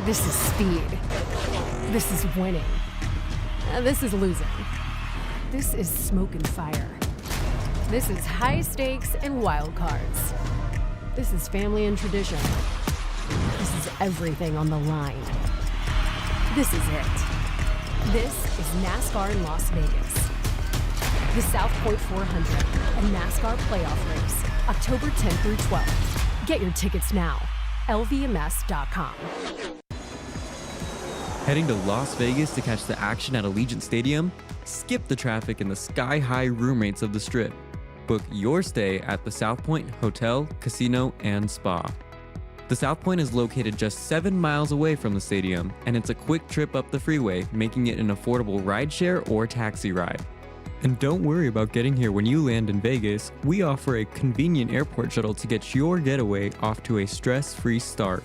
This is speed. This is winning. This is losing. This is smoke and fire. This is high stakes and wild cards. This is family and tradition. This is everything on the line. This is it. This is NASCAR in Las Vegas. The South Point 400, a NASCAR playoff race, October 10th through 12th. Get your tickets now. LVMS.com. Heading to Las Vegas to catch the action at Allegiant Stadium? Skip the traffic and the sky-high room rates of the Strip. Book your stay at the South Point Hotel, Casino, and Spa. The South Point is located just 7 miles away from the stadium, and it's a quick trip up the freeway, making it an affordable rideshare or taxi ride. And don't worry about getting here when you land in Vegas. We offer a convenient airport shuttle to get your getaway off to a stress-free start.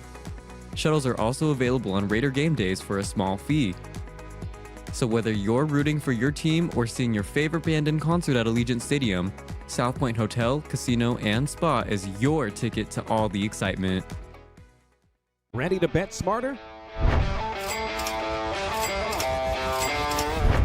Shuttles are also available on Raider game days for a small fee. So whether you're rooting for your team or seeing your favorite band in concert at Allegiant Stadium, South Point Hotel, Casino, and Spa is your ticket to all the excitement. Ready to bet smarter?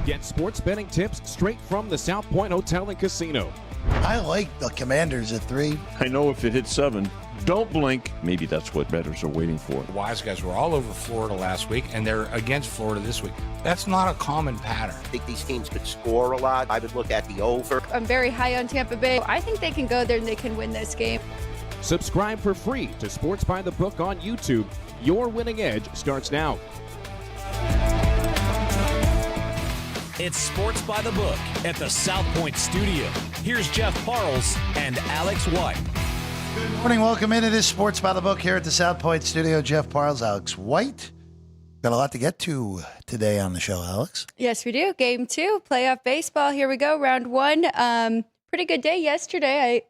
Get sports betting tips straight from the South Point Hotel and Casino. I like the Commanders at 3. I know if it hits 7, don't blink. Maybe that's what bettors are waiting for. The Wise guys were all over Florida last week, and they're against Florida this week. That's not a common pattern. I think these teams could score a lot. I would look at the over. I'm very high on Tampa Bay. I think they can go there and they can win this game. Subscribe for free to Sports by the Book on YouTube. Your winning edge starts now. It's Sports by the Book at the South Point Studio. Here's Jeff Parles and Alex White. Good morning. Welcome into this Sports by the Book here at the South Point Studio. Jeff Parles, Alex White. Got a lot to get to today on the show, Alex. Yes, we do. Game 2, playoff baseball. Here we go. Round 1. Pretty good day yesterday.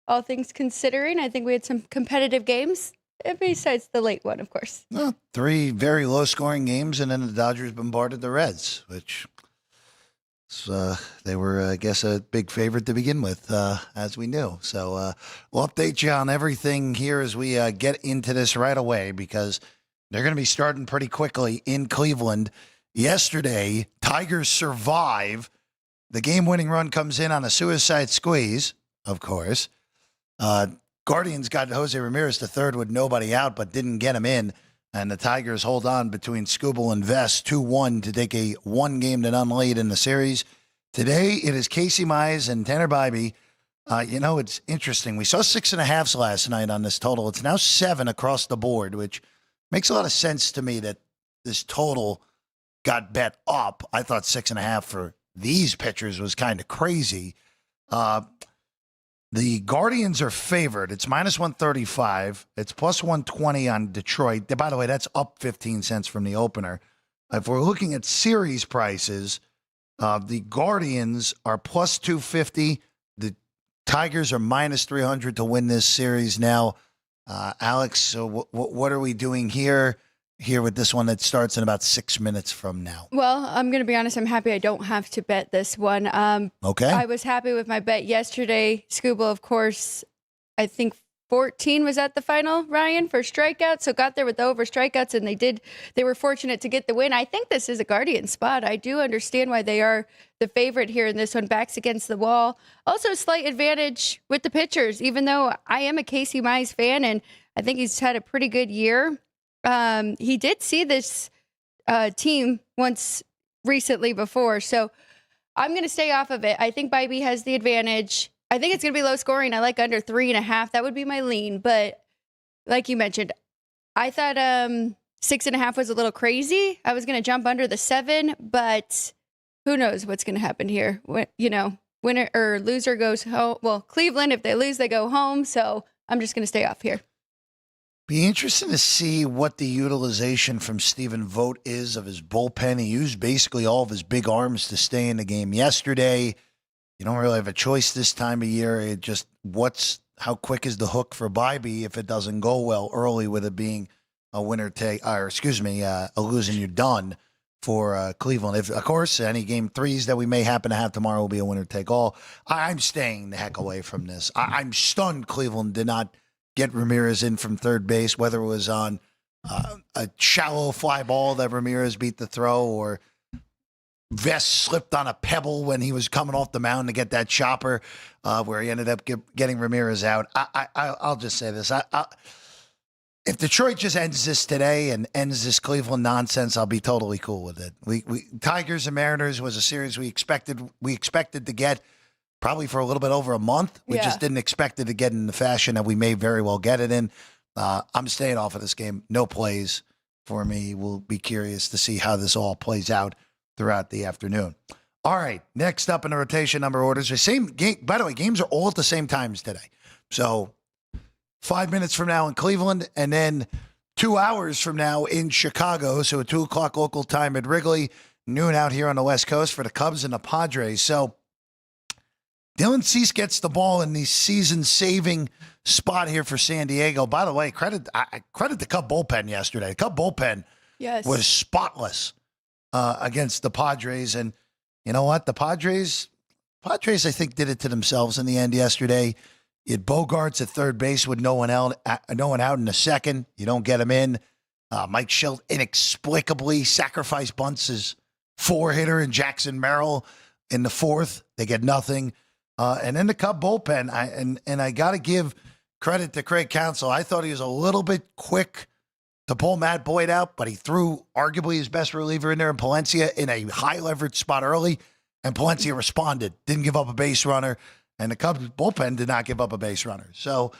All things considering, I think we had some competitive games. Besides the late one, of course. Well, 3 very low-scoring games, and then the Dodgers bombarded the Reds, which they were, I guess, a big favorite to begin with, as we knew. So we'll update you on everything here as we get into this right away, because they're going to be starting pretty quickly in Cleveland. Yesterday, Tigers survive. The game-winning run comes in on a suicide squeeze, of course. Guardians got Jose Ramirez to third with nobody out, but didn't get him in. And the Tigers hold on between Skubal and Vest 2-1 to take a 1-game-to-none lead in the series. Today, it is Casey Mize and Tanner Bibee. It's interesting. We saw 6.5s last night on this total. It's now 7 across the board, which makes a lot of sense to me that this total got bet up. I thought 6.5 for these pitchers was kind of crazy. The Guardians are favored. It's minus 135. It's plus 120 on Detroit. By the way, that's up 15 cents from the opener. If we're looking at series prices, the Guardians are plus 250. The Tigers are minus 300 to win this series now. Alex, so what are we doing here with this one that starts in about 6 minutes from now? Well, I'm going to be honest. I'm happy I don't have to bet this one. Okay. I was happy with my bet yesterday. Skubal, of course, I think 14 was at the final, Ryan, for strikeouts. So got there with the over strikeouts, and they were fortunate to get the win. I think this is a Guardian spot. I do understand why they are the favorite here in this one. Backs against the wall. Also, slight advantage with the pitchers, even though I am a Casey Mize fan, and I think he's had a pretty good year. He did see this team once recently before, so I'm going to stay off of it. I think Bibee has the advantage. I think it's going to be low scoring. I like under 3.5. That would be my lean, but like you mentioned, I thought 6.5 was a little crazy. I was going to jump under the 7, but who knows what's going to happen here. Winner or loser goes home. Well, Cleveland, if they lose, they go home, so I'm just going to stay off here. Be interesting to see what the utilization from Stephen Vogt is of his bullpen. He used basically all of his big arms to stay in the game yesterday. You don't really have a choice this time of year. It just how quick is the hook for Bibee if it doesn't go well early with it being a winner take, a losing you're done for Cleveland. If of course any game 3s that we may happen to have tomorrow will be a winner take all. I'm staying the heck away from this. I'm stunned Cleveland did not get Ramirez in from third base, whether it was on a shallow fly ball that Ramirez beat the throw, or Vest slipped on a pebble when he was coming off the mound to get that chopper where he ended up getting Ramirez out. I'll just say this. If Detroit just ends this today and ends this Cleveland nonsense, I'll be totally cool with it. We Tigers and Mariners was a series we expected to get probably for a little bit over a month. We just didn't expect it to get in the fashion that we may very well get it in. I'm staying off of this game. No plays for me. We'll be curious to see how this all plays out throughout the afternoon. All right, next up in the rotation number orders, the same game. By the way, games are all at the same times today. So 5 minutes from now in Cleveland, and then 2 hours from now in Chicago. So at 2 o'clock local time at Wrigley, noon out here on the West Coast for the Cubs and the Padres. So Dylan Cease gets the ball in the season-saving spot here for San Diego. By the way, credit the Cub bullpen yesterday. The Cub bullpen was spotless against the Padres. And you know what? The Padres, I think, did it to themselves in the end yesterday. You had Bogarts at third base with no one out in the second. You don't get him in. Mike Schilt inexplicably sacrificed bunts his 4-hitter and Jackson Merrill in the fourth. They get nothing. And then the Cub bullpen, I got to give credit to Craig Counsell. I thought he was a little bit quick to pull Matt Boyd out, but he threw arguably his best reliever in there in Palencia in a high leverage spot early, and Palencia responded, didn't give up a base runner, and the Cubs bullpen did not give up a base runner. So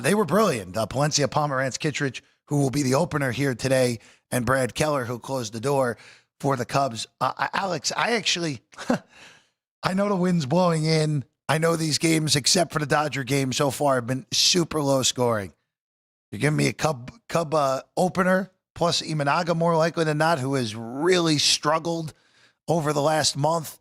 they were brilliant. Palencia, Pomerantz, Kittredge, who will be the opener here today, and Brad Keller, who closed the door for the Cubs. Alex, I actually, I know the wind's blowing in. I know these games, except for the Dodger game so far, have been super low scoring. You're giving me a Cub opener, plus Imanaga more likely than not, who has really struggled over the last month.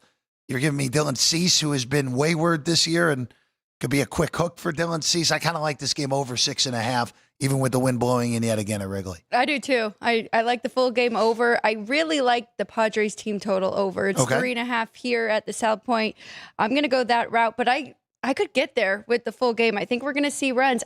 You're giving me Dylan Cease, who has been wayward this year and could be a quick hook for Dylan Cease. I kind of like this game over 6.5, even with the wind blowing in yet again at Wrigley. I do too. I like the full game over. I really like the Padres team total over. It's 3.5 here at the South Point. I'm going to go that route, but I could get there with the full game. I think we're going to see runs.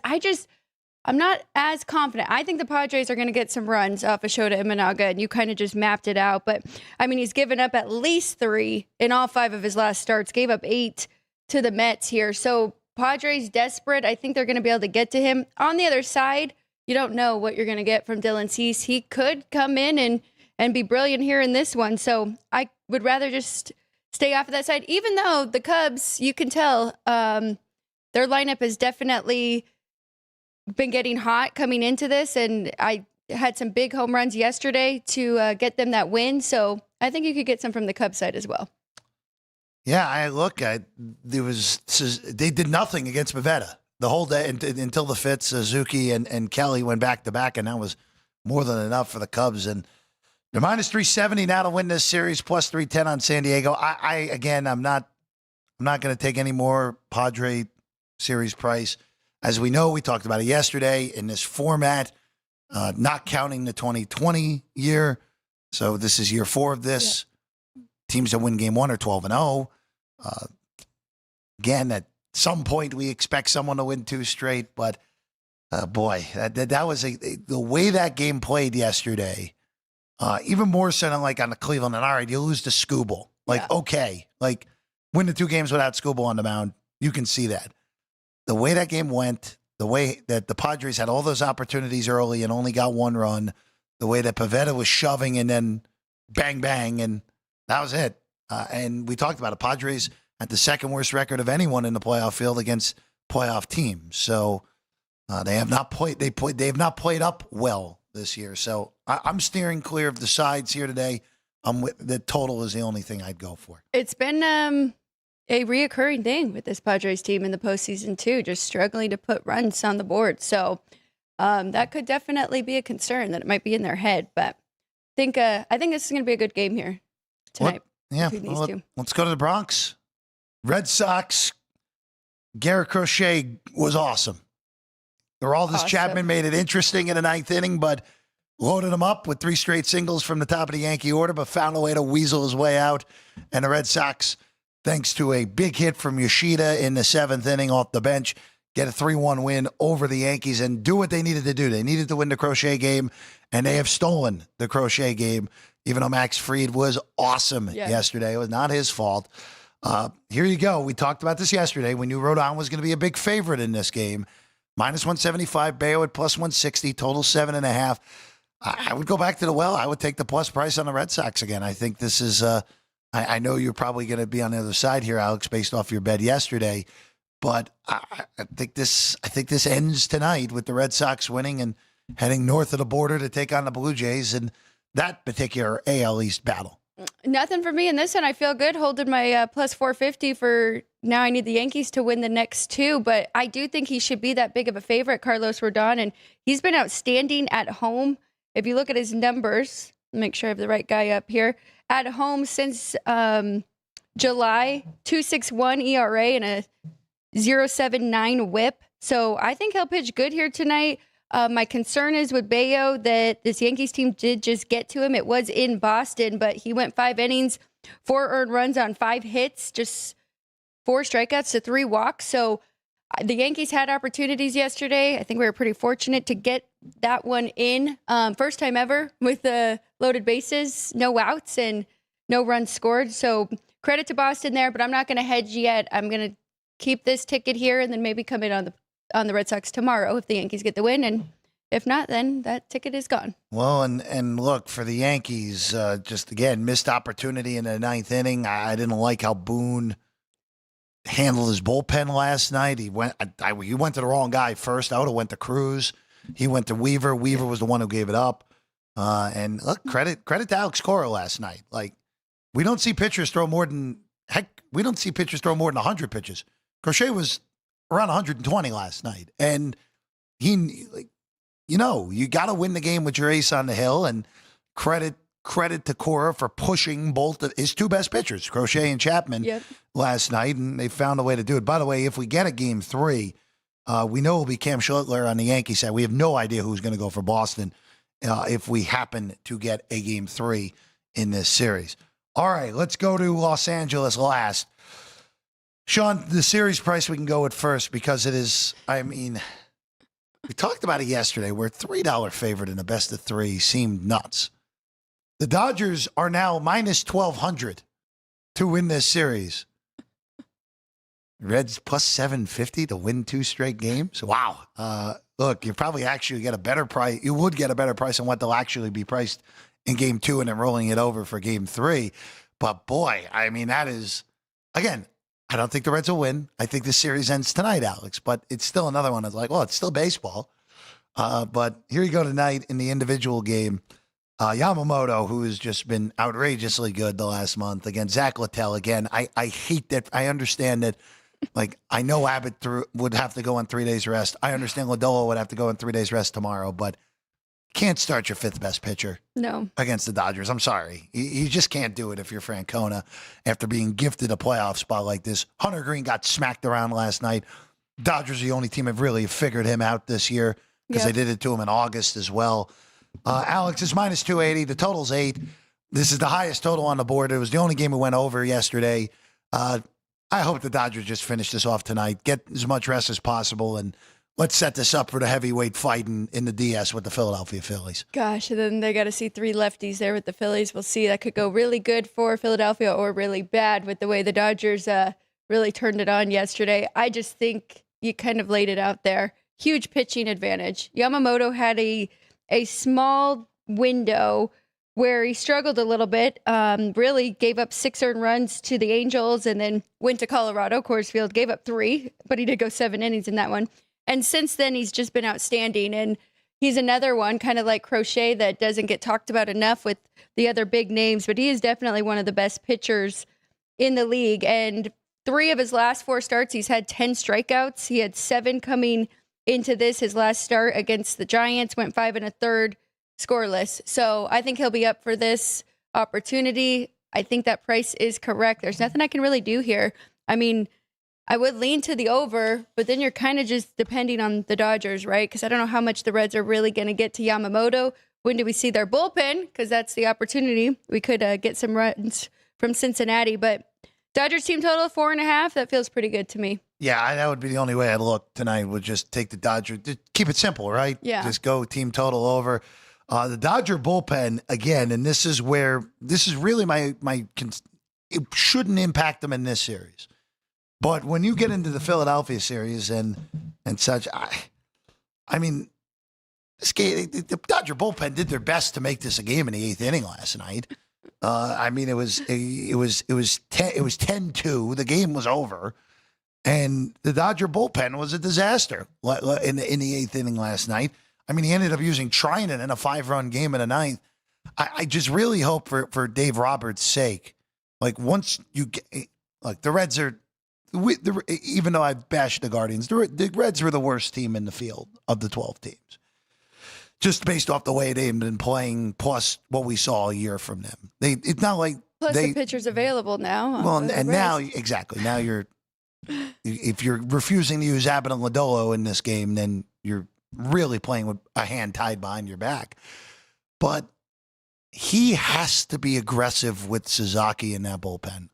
I'm not as confident. I think the Padres are going to get some runs off of Shota Imanaga, and you kind of just mapped it out. But, I mean, he's given up at least 3 in all 5 of his last starts, gave up 8 to the Mets here. So Padres desperate. I think they're going to be able to get to him. On the other side, you don't know what you're going to get from Dylan Cease. He could come in and be brilliant here in this one. So I would rather just stay off of that side, even though the Cubs, you can tell, their lineup has definitely been getting hot coming into this, and I had some big home runs yesterday to get them that win. So I think you could get some from the Cubs side as well. Yeah, they did nothing against Pivetta the whole day until the Fitz, Suzuki, and Kelly went back to back, and that was more than enough for the Cubs. And they're minus 370 now to win this series, plus 310 on San Diego. I'm not going to take any more Padre series price. As we know, we talked about it yesterday in this format, not counting the 2020 year. So this is year 4 of this. Yeah. Teams that win game 1 are 12-0. Again, at some point, we expect someone to win 2 straight. But, boy, that was the way that game played yesterday, even more so than like on the Cleveland. And all right, you lose to Skubal. Okay. Win the 2 games without Skubal on the mound. You can see that. The way that game went, the way that the Padres had all those opportunities early and only got 1 run, the way that Pivetta was shoving and then bang, bang, and that was it. And we talked about it. Padres had the second worst record of anyone in the playoff field against playoff teams. So they have not played. They have not played up well this year. So I'm steering clear of the sides here today. The total is the only thing I'd go for. It's been a reoccurring thing with this Padres team in the postseason too, just struggling to put runs on the board. So that could definitely be a concern that it might be in their head. But I think this is going to be a good game here tonight. Let's go to the Bronx. Red Sox. Garrett Crochet was awesome. Aroldis Chapman made it interesting in the 9th inning, but loaded him up with 3 straight singles from the top of the Yankee order, but found a way to weasel his way out. And the Red Sox, thanks to a big hit from Yoshida in the 7th inning off the bench, get a 3-1 win over the Yankees and do what they needed to do. They needed to win the Crochet game, and they have stolen the Crochet game, even though Max Fried was awesome yesterday. It was not his fault. Here you go. We talked about this yesterday. We knew Rodon was going to be a big favorite in this game. -175, Bello at +160, total 7.5. I would go back to the well. I would take the plus price on the Red Sox again. I think this is I know you're probably going to be on the other side here, Alex, based off your bet yesterday. But I think this ends tonight with the Red Sox winning and heading north of the border to take on the Blue Jays in that particular AL East battle. Nothing for me in this one. I feel good holding my plus 450 for now. I need the Yankees to win the next two, but I do think he should be that big of a favorite, Carlos Rodon, and he's been outstanding at home. If you look at his numbers, make sure I have the right guy up here. At home since July, 2.61 ERA and a 0.79 whip. So I think he'll pitch good here tonight. My concern is with Bello that this Yankees team did just get to him. It was in Boston, but he went 5 innings, 4 earned runs on 5 hits, just 4 strikeouts to 3 walks. So the Yankees had opportunities yesterday. I think we were pretty fortunate to get that one in. First time ever with the loaded bases, no outs and no runs scored. So credit to Boston there, but I'm not going to hedge yet. I'm going to keep this ticket here and then maybe come in on the Red Sox tomorrow if the Yankees get the win. And if not, then that ticket is gone. Well, and look, for the Yankees, just again, missed opportunity in the 9th inning. I didn't like how Boone handled his bullpen last night. He went to the wrong guy first. I would have went to Cruz. He went to Weaver. Weaver was the one who gave it up. And look, credit to Alex Cora last night. Like, we don't see pitchers throw more than 100 pitches. Crochet was around 120 last night. And you got to win the game with your ace on the hill, and credit to Cora for pushing both of his 2 best pitchers, Crochet and Chapman, last night, and they found a way to do it. By the way, if we get a game 3, we know it'll be Cam Schlittler on the Yankee side. We have no idea who's going to go for Boston if we happen to get a game 3 in this series. All right, let's go to Los Angeles last. Sean, the series price we can go with first because it is, we talked about it yesterday. We're a $3 favorite in a best of 3 seemed nuts. The Dodgers are now -1,200 to win this series. Reds +750 to win 2 straight games. Wow. Look, you probably actually get a better price. You would get a better price on what they'll actually be priced in game 2 and then rolling it over for game 3. But boy, that is, again, I don't think the Reds will win. I think the series ends tonight, Alex, but it's still another one that's like, well, it's still baseball. But here you go tonight in the individual game. Yamamoto, who has just been outrageously good the last month, against Zach Littell. Again, I hate that. I understand that. Like, I know Abbott would have to go on 3 days rest. I understand Lodolo would have to go on 3 days rest tomorrow, but can't start your 5th best pitcher against the Dodgers. I'm sorry. You just can't do it if you're Francona after being gifted a playoff spot like this. Hunter Green got smacked around last night. Dodgers are the only team that really figured him out this year because they did it to him in August as well. Alex is -280. The total's 8. This is the highest total on the board. It was the only game we went over yesterday. I hope the Dodgers just finish this off tonight, get as much rest as possible, and let's set this up for the heavyweight fight in the DS with the Philadelphia Phillies. Gosh, and then they got to see 3 lefties there with the Phillies. We'll see. That could go really good for Philadelphia or really bad with the way the Dodgers really turned it on yesterday. I just think you kind of laid it out there. Huge pitching advantage. Yamamoto had a small window where he struggled a little bit, really gave up 6 earned runs to the Angels and then went to Colorado. Coors Field gave up 3, but he did go 7 innings in that one. And since then, he's just been outstanding. And he's another one, kind of like Crochet, that doesn't get talked about enough with the other big names, but he is definitely one of the best pitchers in the league. And 3 of his last 4 starts, he's had 10 strikeouts. He had 7 coming into this. His last start against the Giants went 5 1/3 scoreless. So I think he'll be up for this opportunity. I think that price is correct. There's nothing I can really do here. I would lean to the over, but then you're kind of just depending on the Dodgers, right? Because I don't know how much the Reds are really going to get to Yamamoto. When do we see their bullpen? Because that's the opportunity. We could get some runs from Cincinnati, but Dodgers team total 4.5. That feels pretty good to me. Yeah, that would be the only way I'd look tonight, would just take the Dodgers. Just keep it simple, right? Yeah. Just go team total over. The Dodger bullpen, again, and this is really it shouldn't impact them in this series. But when you get into the Philadelphia series and such, I mean, this game, the Dodger bullpen did their best to make this a game in the 8th inning last night. I mean, it was 10-2. The game was over. And the Dodger bullpen was a disaster in the 8th inning last night. I mean, he ended up using Trinan in a 5-run game in the 9th. I just really hope for Dave Roberts' sake, like once you get, like the Reds are, even though I bashed the Guardians, the Reds were the worst team in the field of the 12 teams, just based off the way they've been playing, plus what we saw a year from them. It's not like plus the pitchers available now. Well, and now exactly now if you're refusing to use Abbott and Lodolo in this game, then you're really playing with a hand tied behind your back. But he has to be aggressive with Suzuki in that bullpen.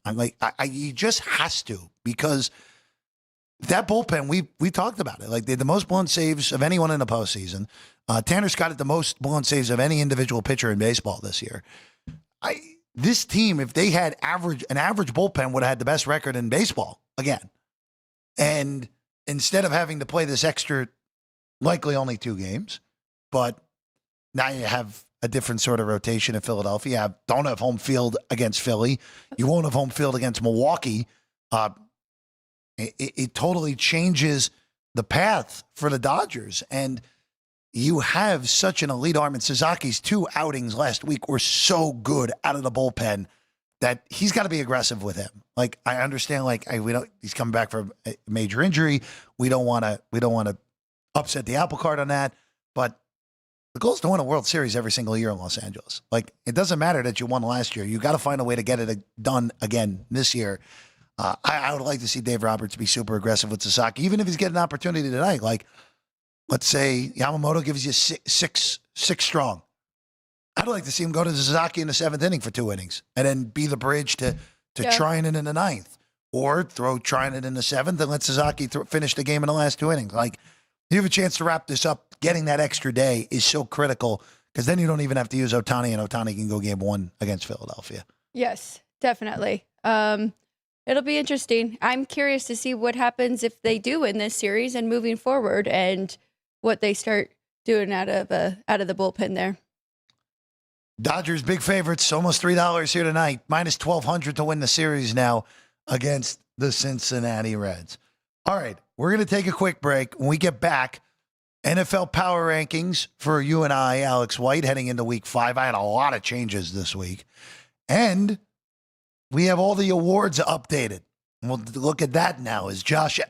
He just has to, because that bullpen, we talked about it. Like, they had the most blown saves of anyone in the postseason. Tanner Scott had the most blown saves of any individual pitcher in baseball this year. This team, if they had an average bullpen, would have had the best record in baseball again. And instead of having to play this extra, likely only 2 games, but now you have a different sort of rotation in Philadelphia. You don't have home field against Philly. You won't have home field against Milwaukee. It totally changes the path for the Dodgers. And you have such an elite arm. And Suzuki's 2 outings last week were so good out of the bullpen that he's got to be aggressive with him. Like, I understand, he's coming back from a major injury. We don't want to upset the apple cart on that. But the goal is to win a World Series every single year in Los Angeles. Like, it doesn't matter that you won last year. You got to find a way to get it done again this year. I would like to see Dave Roberts be super aggressive with Suzuki, even if he's getting an opportunity tonight. Like, let's say Yamamoto gives you six strong. I'd like to see him go to Suzuki in the 7th inning for 2 innings and then be the bridge to Trinan in the 9th, or throw Trinan in the 7th and let Suzuki finish the game in the last 2 innings. Like, you have a chance to wrap this up. Getting that extra day is so critical, because then you don't even have to use Ohtani, and Ohtani can go game 1 against Philadelphia. Yes, definitely. It'll be interesting. I'm curious to see what happens if they do win this series and moving forward, and what they start doing out of the bullpen there. Dodgers big favorites, almost $3 here tonight, minus 1,200 to win the series now against the Cincinnati Reds. All right, we're going to take a quick break. When we get back, NFL power rankings for you and I, Alex White, heading into week 5. I had a lot of changes this week. And we have all the awards updated. And we'll look at that now. Is Josh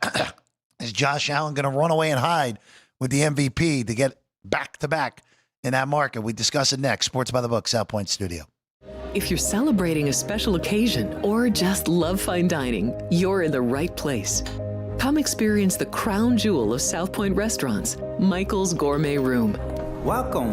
Allen going to run away and hide with the MVP to get back-to-back in that market? We discuss it next. Sports by the Book, South Point Studio. If you're celebrating a special occasion or just love fine dining, you're in the right place. Come experience the crown jewel of South Point restaurants, Michael's Gourmet Room. Welcome.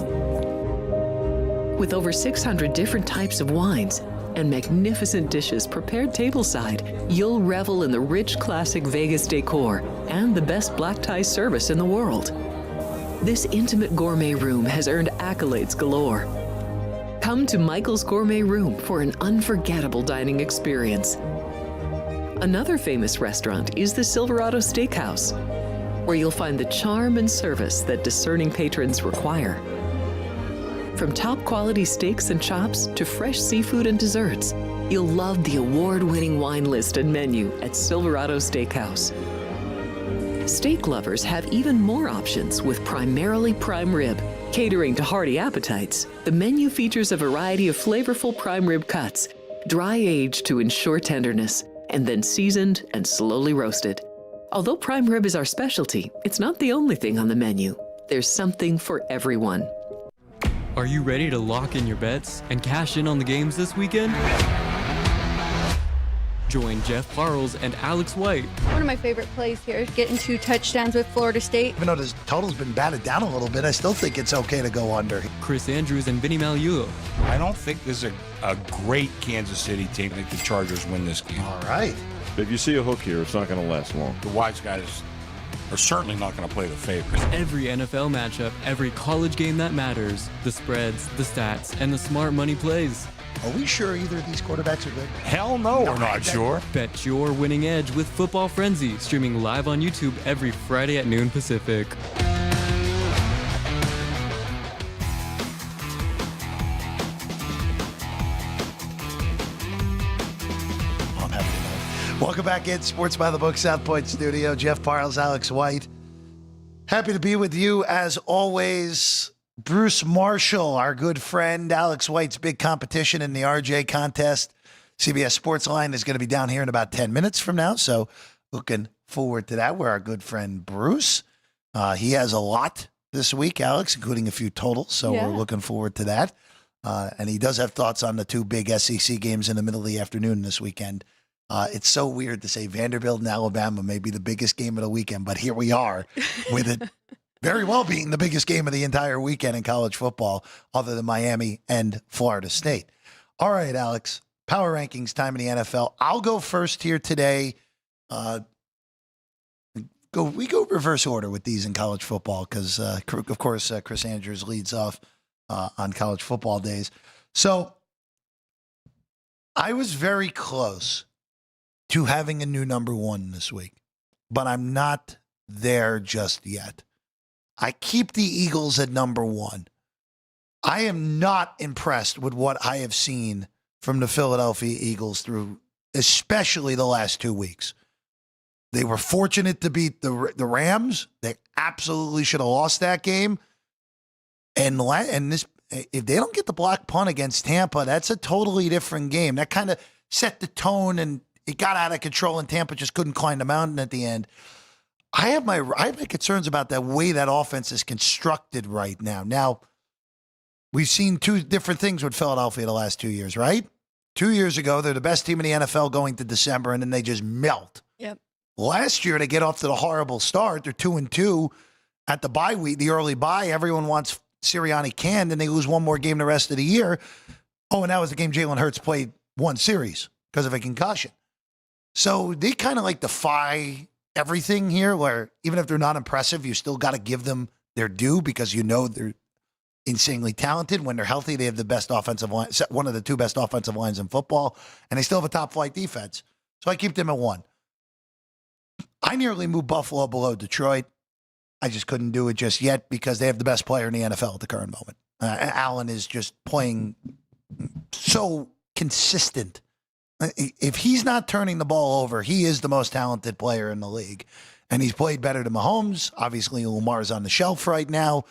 With over 600 different types of wines and magnificent dishes prepared tableside, you'll revel in the rich classic Vegas decor and the best black tie service in the world. This intimate gourmet room has earned accolades galore. Come to Michael's Gourmet Room for an unforgettable dining experience. Another famous restaurant is the Silverado Steakhouse, where you'll find the charm and service that discerning patrons require. From top quality steaks and chops to fresh seafood and desserts, you'll love the award-winning wine list and menu at Silverado Steakhouse. Steak lovers have even more options with primarily prime rib. Catering to hearty appetites, the menu features a variety of flavorful prime rib cuts, dry-aged to ensure tenderness, and then seasoned and slowly roasted. Although prime rib is our specialty, it's not the only thing on the menu. There's something for everyone. Are you ready to lock in your bets and cash in on the games this weekend? Join Jeff Parles and Alex White. One of my favorite plays here is getting 2 touchdowns with Florida State. Even though the total's been batted down a little bit, I still think it's okay to go under. Chris Andrews and Vinny Magliulo. I don't think this is a great Kansas City team. I think the Chargers win this game. All right. If you see a hook here, it's not going to last long. The wise guys are certainly not going to play the favorites. Every NFL matchup, every college game that matters, the spreads, the stats, and the smart money plays. Are we sure either of these quarterbacks are good? Hell no, we're not sure. Bet your winning edge with Football Frenzy, streaming live on YouTube every Friday at noon Pacific. Welcome back in Sports by the Book, South Point Studio. Jeff Parles, Alex White. Happy to be with you as always. Bruce Marshall, our good friend, Alex White's big competition in the RJ contest. CBS Sports Line is going to be down here in about 10 minutes from now, so looking forward to that. We're our good friend Bruce. He has a lot this week, Alex, including a few totals, so we're looking forward to that. And he does have thoughts on the two big SEC games in the middle of the afternoon this weekend. It's so weird to say Vanderbilt and Alabama may be the biggest game of the weekend, but here we are with it very well being the biggest game of the entire weekend in college football, other than Miami and Florida State. All right, Alex, power rankings time in the NFL. I'll go first here today. We go reverse order with these in college football because, of course, Chris Andrews leads off on college football days. So I was very close to having a new number one this week, but I'm not there just yet. I keep the Eagles at number one. I am not impressed with what I have seen from the Philadelphia Eagles through especially the last 2 weeks. They were fortunate to beat the Rams. They absolutely should have lost that game. And this, if they don't get the block punt against Tampa, that's a totally different game. That kind of set the tone, and it got out of control, and Tampa just couldn't climb the mountain at the end. I have my concerns about the way that offense is constructed right now. Now, we've seen two different things with Philadelphia the last 2 years, right? 2 years ago, they're the best team in the NFL going to December, and then they just melt. Yep. Last year, they get off to the horrible start. They're 2-2 at the bye week, the early bye. Everyone wants Sirianni canned, and they lose one more game the rest of the year. Oh, and that was the game Jalen Hurts played one series because of a concussion. So they kind of like defy everything here, where even if they're not impressive, you still got to give them their due because you know they're insanely talented. When they're healthy, they have the best offensive line, one of the two best offensive lines in football, and they still have a top flight defense. So I keep them at one. I nearly moved Buffalo below Detroit. I just couldn't do it just yet because they have the best player in the NFL at the current moment. Allen is just playing so consistent. If he's not turning the ball over, he is the most talented player in the league. And he's played better than Mahomes. Obviously, Lamar's on the shelf right now.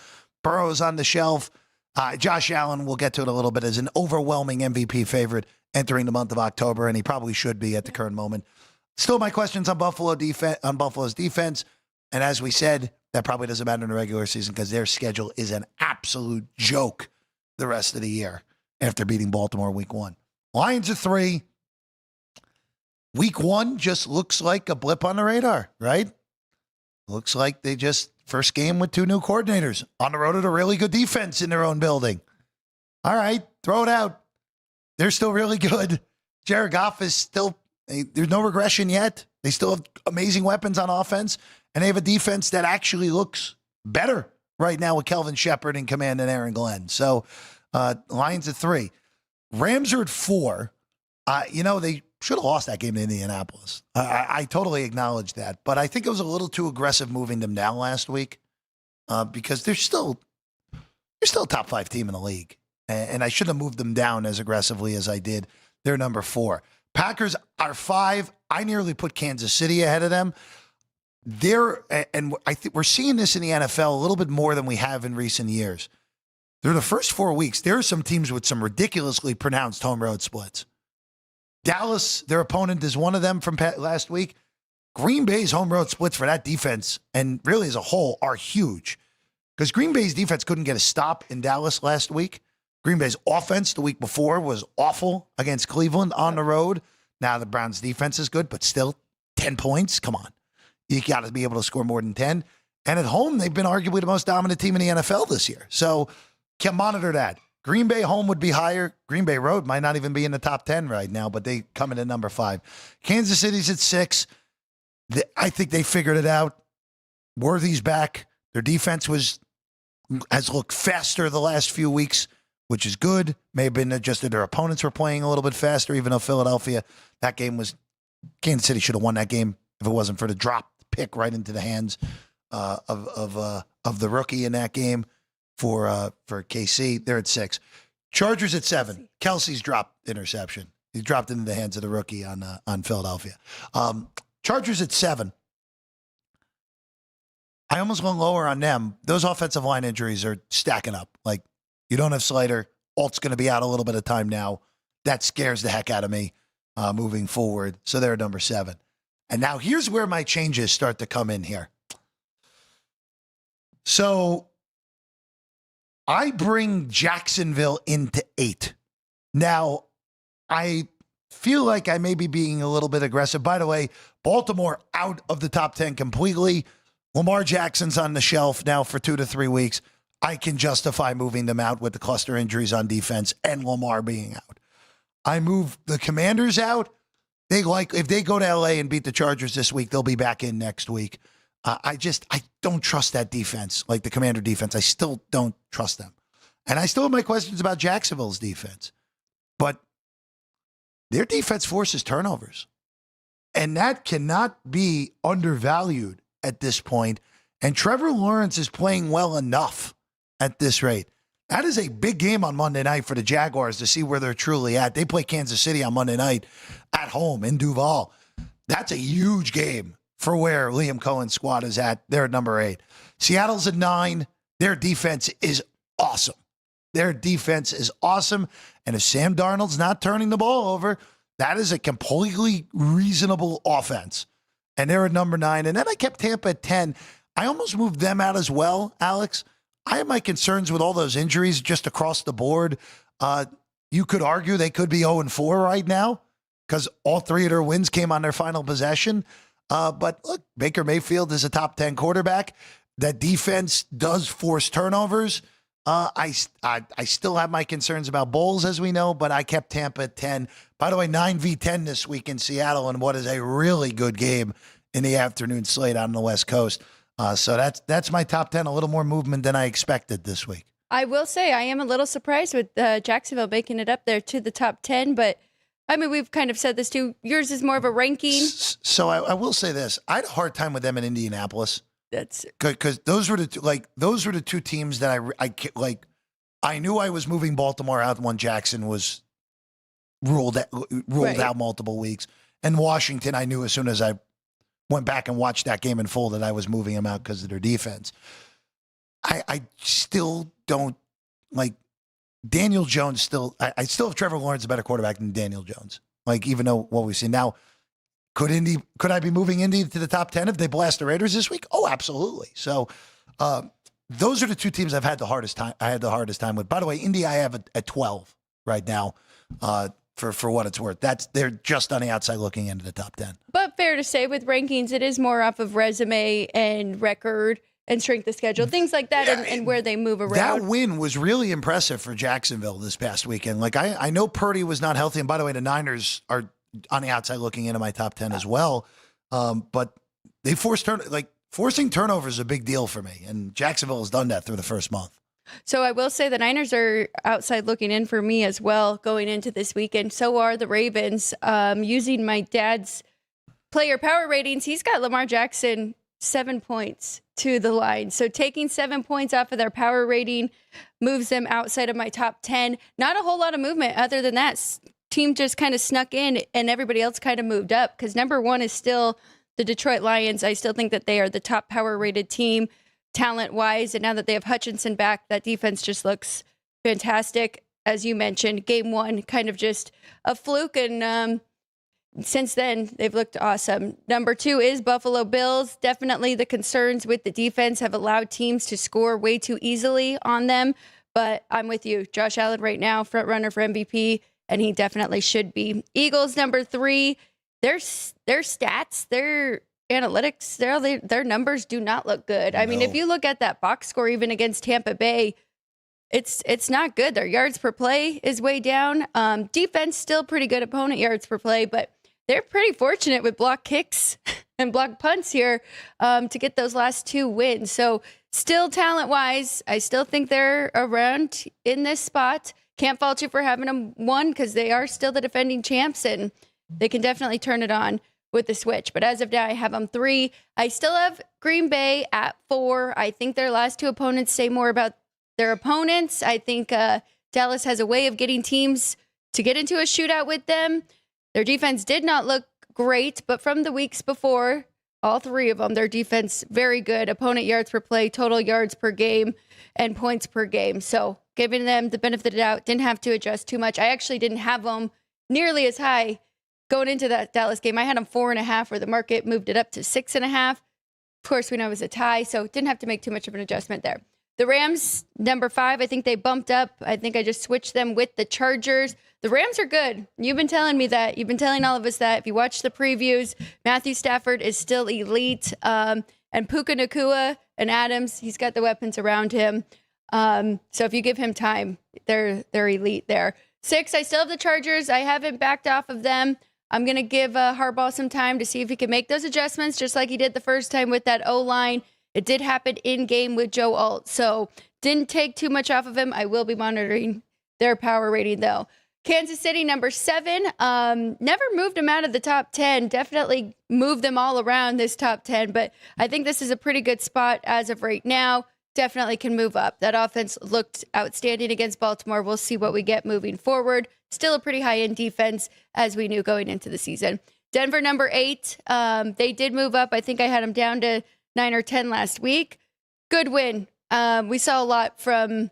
Burrow's on the shelf. Josh Allen, we'll get to it a little bit, is an overwhelming MVP favorite entering the month of October, and he probably should be at the current moment. Still my questions on Buffalo's defense. And as we said, that probably doesn't matter in the regular season because their schedule is an absolute joke the rest of the year after beating Baltimore week 1. Lions are 3. Week 1 just looks like a blip on the radar, right? Looks like they just first game with 2 new coordinators on the road at a really good defense in their own building. All right, throw it out. They're still really good. Jared Goff is still, there's no regression yet. They still have amazing weapons on offense, and they have a defense that actually looks better right now with Kelvin Shepard in command and Aaron Glenn. So Lions at 3. Rams are at 4. They should have lost that game in Indianapolis. I totally acknowledge that, but I think it was a little too aggressive moving them down last week because they're still a top 5 team in the league, and I shouldn't have moved them down as aggressively as I did. They're number 4. Packers are 5. I nearly put Kansas City ahead of them. I think we're seeing this in the NFL a little bit more than we have in recent years. Through the first 4 weeks, there are some teams with some ridiculously pronounced home road splits. Dallas, their opponent, is one of them from last week. Green Bay's home road splits for that defense, and really as a whole, are huge. Because Green Bay's defense couldn't get a stop in Dallas last week. Green Bay's offense the week before was awful against Cleveland on the road. Now the Browns' defense is good, but still 10 points? Come on. You got to be able to score more than 10. And at home, they've been arguably the most dominant team in the NFL this year. So can monitor that. Green Bay home would be higher. Green Bay road might not even be in the top 10 right now, but they come in at number 5. Kansas City's at 6. I think they figured it out. Worthy's back. Their defense has looked faster the last few weeks, which is good. May have been just that their opponents were playing a little bit faster, even though Philadelphia, Kansas City should have won that game if it wasn't for the drop pick right into the hands of the rookie in that game for KC. They're at 6. Chargers at 7. Kelsey's dropped interception. He dropped into the hands of the rookie on Philadelphia. Chargers at 7. I almost went lower on them. Those offensive line injuries are stacking up. Like, you don't have Slater. Alt's going to be out a little bit of time now. That scares the heck out of me moving forward. So they're at number 7. And now here's where my changes start to come in here. So I bring Jacksonville into 8. Now, I feel like I may be being a little bit aggressive. By the way, Baltimore out of the top 10 completely. Lamar Jackson's on the shelf now for 2 to 3 weeks. I can justify moving them out with the cluster injuries on defense and Lamar being out. I move the Commanders out. If they go to LA and beat the Chargers this week, they'll be back in next week. I don't trust that defense, like the Commander defense. I still don't trust them. And I still have my questions about Jacksonville's defense. But their defense forces turnovers. And that cannot be undervalued at this point. And Trevor Lawrence is playing well enough at this rate. That is a big game on Monday night for the Jaguars to see where they're truly at. They play Kansas City on Monday night at home in Duval. That's a huge game for where Liam Cohen's squad is at. They're at number 8. Seattle's at 9. Their defense is awesome. Their defense is awesome. And if Sam Darnold's not turning the ball over, that is a completely reasonable offense. And they're at number 9. And then I kept Tampa at 10. I almost moved them out as well, Alex. I have my concerns with all those injuries just across the board. You could argue they could be 0-4 right now because all 3 of their wins came on their final possession. But look, Baker Mayfield is a top 10 quarterback. That defense does force turnovers. I still have my concerns about Bowles, as we know, but I kept Tampa at 10. By the way, 9v10 this week in Seattle in what is a really good game in the afternoon slate out on the West Coast. So that's my top 10, a little more movement than I expected this week. I will say I am a little surprised with Jacksonville making it up there to the top 10, but I mean, we've kind of said this too. Yours is more of a ranking. So I will say this. I had a hard time with them in Indianapolis. That's because those were the two teams that I knew I was moving Baltimore out when Jackson was ruled out multiple weeks. And Washington, I knew as soon as I went back and watched that game in full that I was moving them out because of their defense. I still don't like Daniel Jones. I still have Trevor Lawrence a better quarterback than Daniel Jones. Like, even though what we've seen now, could I be moving Indy to the top 10 if they blast the Raiders this week? Oh, absolutely. So those are the two teams I've had the hardest time. I had the hardest time with. By the way, Indy I have at 12 right now. For what it's worth. They're just on the outside looking into the top 10. But fair to say with rankings, it is more off of resume and record and strength of schedule, things like that, and where they move around. That win was really impressive for Jacksonville this past weekend. Like, I know Purdy was not healthy. And by the way, the Niners are on the outside looking into my top 10 as well. But they forcing turnovers is a big deal for me. And Jacksonville has done that through the first month. So I will say the Niners are outside looking in for me as well going into this weekend. So are the Ravens. Using my dad's player power ratings, he's got Lamar Jackson 7 points to the line. So taking 7 points off of their power rating moves them outside of my top 10. Not a whole lot of movement other than that. Team just kind of snuck in and everybody else kind of moved up because number 1 is still the Detroit Lions. I still think that they are the top power rated team talent-wise, and now that they have Hutchinson back, that defense just looks fantastic. As you mentioned, game 1, kind of just a fluke, and since then, they've looked awesome. Number 2 is Buffalo Bills. Definitely the concerns with the defense have allowed teams to score way too easily on them, but I'm with you. Josh Allen right now, front runner for MVP, and he definitely should be. Eagles, number 3, their stats, their analytics, their numbers do not look good. I mean, if you look at that box score, even against Tampa Bay, it's not good. Their yards per play is way down. Defense still pretty good, opponent yards per play, but they're pretty fortunate with block kicks and block punts here to get those last 2 wins. So still talent-wise, I still think they're around in this spot. Can't fault you for having them 1 because they are still the defending champs, and they can definitely turn it on with the switch. But as of now, I have them 3. I still have Green Bay at 4. I think their last 2 opponents say more about their opponents. I think Dallas has a way of getting teams to get into a shootout with them. Their defense did not look great, but from the weeks before, all 3 of them, their defense very good. Opponent yards per play, total yards per game, and points per game. So giving them the benefit of the doubt, didn't have to adjust too much. I actually didn't have them nearly as high going into that Dallas game. I had them 4.5, where the market moved it up to 6.5. Of course, we know it was a tie, so didn't have to make too much of an adjustment there. The Rams, number 5, I think they bumped up. I think I just switched them with the Chargers. The Rams are good. You've been telling me that. You've been telling all of us that. If you watch the previews, Matthew Stafford is still elite. And Puka Nacua and Adams, he's got the weapons around him. So if you give him time, they're elite there. 6, I still have the Chargers. I haven't backed off of them. I'm going to give Harbaugh some time to see if he can make those adjustments, just like he did the first time with that O-line. It did happen in-game with Joe Alt, so didn't take too much off of him. I will be monitoring their power rating, though. Kansas City, number 7. Never moved them out of the top 10. Definitely moved them all around this top 10, but I think this is a pretty good spot as of right now. Definitely can move up. That offense looked outstanding against Baltimore. We'll see what we get moving forward. Still a pretty high-end defense, as we knew going into the season. Denver, number 8. They did move up. I think I had them down to 9 or 10 last week. Good win. We saw a lot from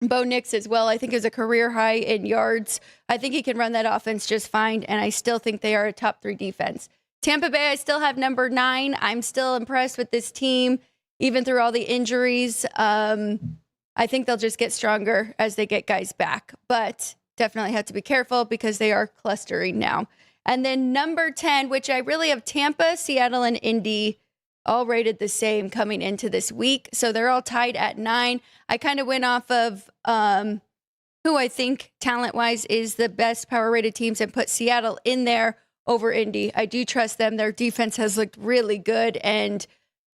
Bo Nix as well. I think it was a career high in yards. I think he can run that offense just fine, and I still think they are a top 3 defense. Tampa Bay, I still have number 9. I'm still impressed with this team, even through all the injuries. I think they'll just get stronger as they get guys back, but definitely have to be careful because they are clustering now. And then number 10, which I really have Tampa, Seattle, and Indy all rated the same coming into this week. So they're all tied at 9. I kind of went off of who I think talent-wise is the best power-rated teams and put Seattle in there over Indy. I do trust them. Their defense has looked really good, and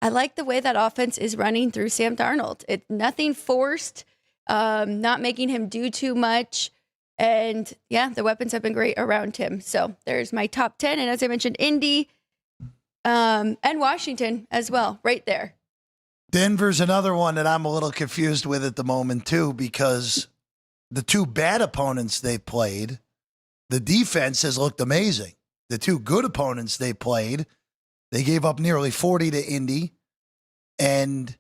I like the way that offense is running through Sam Darnold. It's nothing forced, not making him do too much. And yeah, the weapons have been great around him. So there's my top 10. And as I mentioned, Indy and Washington as well, right there. Denver's another one that I'm a little confused with at the moment, too, because the 2 bad opponents they played, the defense has looked amazing. The 2 good opponents they played, they gave up nearly 40 to Indy, and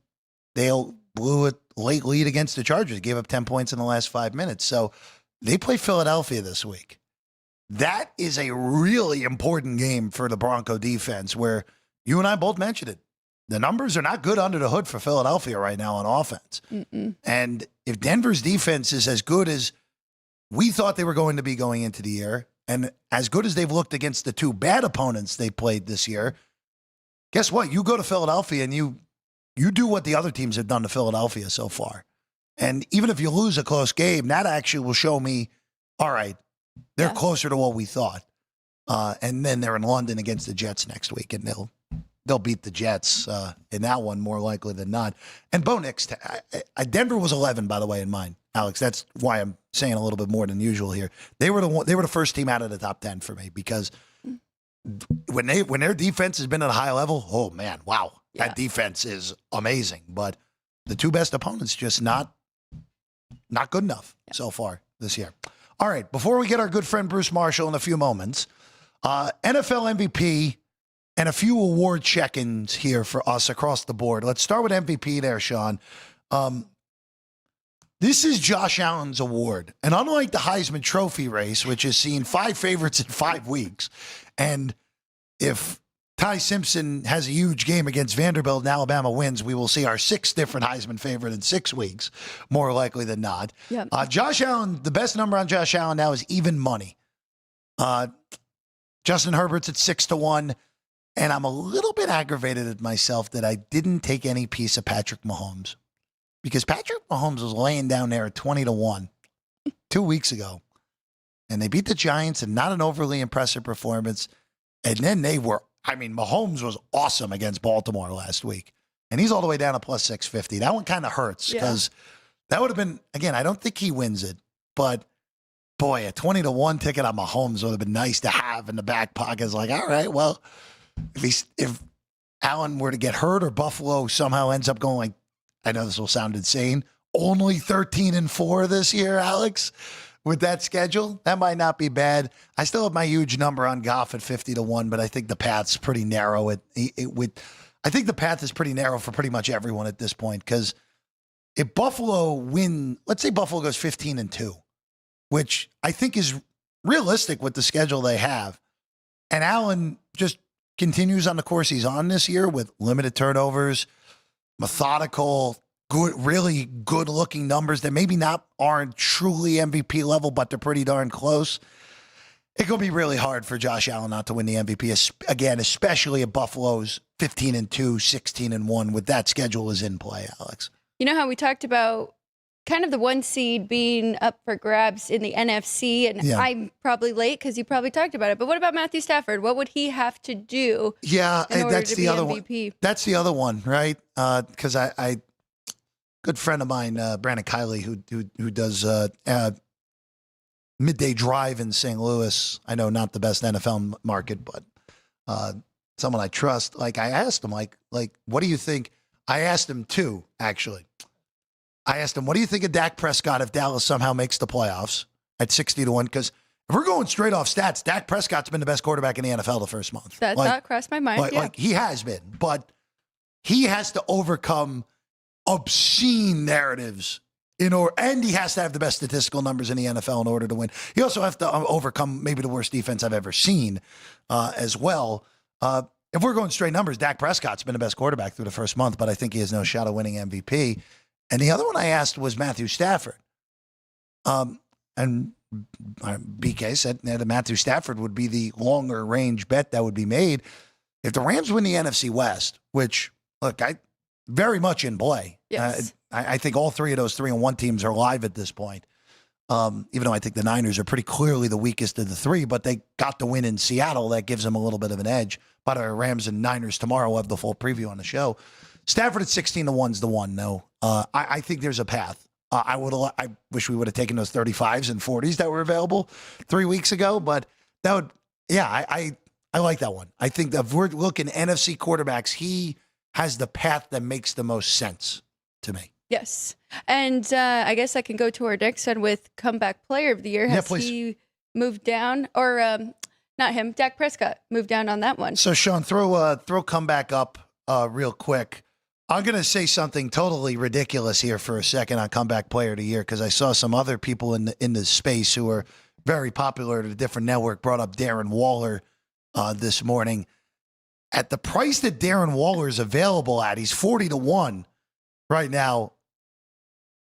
they blew a late lead against the Chargers, gave up 10 points in the last 5 minutes. So they play Philadelphia this week. That is a really important game for the Bronco defense, where you and I both mentioned it. The numbers are not good under the hood for Philadelphia right now on offense. And if Denver's defense is as good as we thought they were going to be going into the year, and as good as they've looked against the 2 bad opponents they played this year, guess what? You go to Philadelphia and you do what the other teams have done to Philadelphia so far. And even if you lose a close game, that actually will show me, all right, they're closer to what we thought. And then they're in London against the Jets next week, and they'll beat the Jets in that one more likely than not. And Bo Nix, Denver was 11, by the way, in mine, Alex. That's why I'm saying a little bit more than usual here. They were the first team out of the top 10 for me, because when their defense has been at a high level, oh man, wow, that defense is amazing. But the 2 best opponents just not good enough so far this year. All right, before we get our good friend Bruce Marshall in a few moments, NFL MVP and a few award check-ins here for us across the board. Let's start with MVP there, Sean. This is Josh Allen's award. And unlike the Heisman Trophy race, which has seen 5 favorites in 5 weeks, and if Ty Simpson has a huge game against Vanderbilt and Alabama wins, we will see our 6th different Heisman favorite in 6 weeks, more likely than not. Yep. Josh Allen, the best number on Josh Allen now is even money. Justin Herbert's at 6-1, and I'm a little bit aggravated at myself that I didn't take any piece of Patrick Mahomes. because Patrick Mahomes was laying down there at 20-1 2 weeks ago, and they beat the Giants and not an overly impressive performance. And then Mahomes was awesome against Baltimore last week, and he's all the way down to plus 650. That one kind of hurts because that would have been, again, I don't think he wins it, but boy, a 20-1 ticket on Mahomes would have been nice to have in the back pocket. It's like, all right, well, if Allen were to get hurt or Buffalo somehow ends up going, like, I know this will sound insane, only 13-4 this year, Alex, with that schedule, that might not be bad. I still have my huge number on Goff at 50-1, but I think the path's pretty narrow. I think the path is pretty narrow for pretty much everyone at this point, because if Buffalo win, let's say Buffalo goes 15-2, which I think is realistic with the schedule they have, and Allen just continues on the course he's on this year with limited turnovers, methodical, good, really good-looking numbers that maybe aren't truly MVP level, but they're pretty darn close. It's going to be really hard for Josh Allen not to win the MVP, again, especially if Buffalo's 15-2, 16-1 with that schedule is in play, Alex. You know how we talked about kind of the 1 seed being up for grabs in the NFC, and I'm probably late because you probably talked about it, but what about Matthew Stafford? What would he have to do in order that's to the be other MVP? one. That's the other one, right? Because I good friend of mine, Brandon Kiley, who does Midday Drive in St. Louis. I know not the best NFL market, but someone I trust. Like, I asked him, like, what do you think? I asked him too, actually. I asked him, what do you think of Dak Prescott if Dallas somehow makes the playoffs at 60-1? Because if we're going straight off stats, Dak Prescott's been the best quarterback in the NFL the first month. That thought crossed my mind. Like he has been, but he has to overcome obscene narratives and he has to have the best statistical numbers in the NFL in order to win. He also has to overcome maybe the worst defense I've ever seen as well. If we're going straight numbers, Dak Prescott's been the best quarterback through the first month, but I think he has no shot of winning MVP. And the other one I asked was Matthew Stafford. And BK said that Matthew Stafford would be the longer range bet that would be made. If the Rams win the NFC West, which, look, I very much in play. Yes. I think all three of those 3-1 teams are live at this point. Even though I think the Niners are pretty clearly the weakest of the three, but they got the win in Seattle. That gives them a little bit of an edge. By the way, Rams and Niners tomorrow. We'll have the full preview on the show. Stafford at 16-1 is the one, though. I think there's a path. I wish we would have taken those 35s and 40s that were available 3 weeks ago, but that would, I like that one. I think that if we're looking NFC quarterbacks, he has the path that makes the most sense to me. Yes. And I guess I can go to our next one with comeback player of the year. Has he moved down? Or not him, Dak Prescott moved down on that one. So, Sean, throw comeback up real quick. I'm going to say something totally ridiculous here for a second on comeback player of the year, because I saw some other people in the space who are very popular at a different network brought up Darren Waller this morning. At the price that Darren Waller is available at, he's 40-1 right now.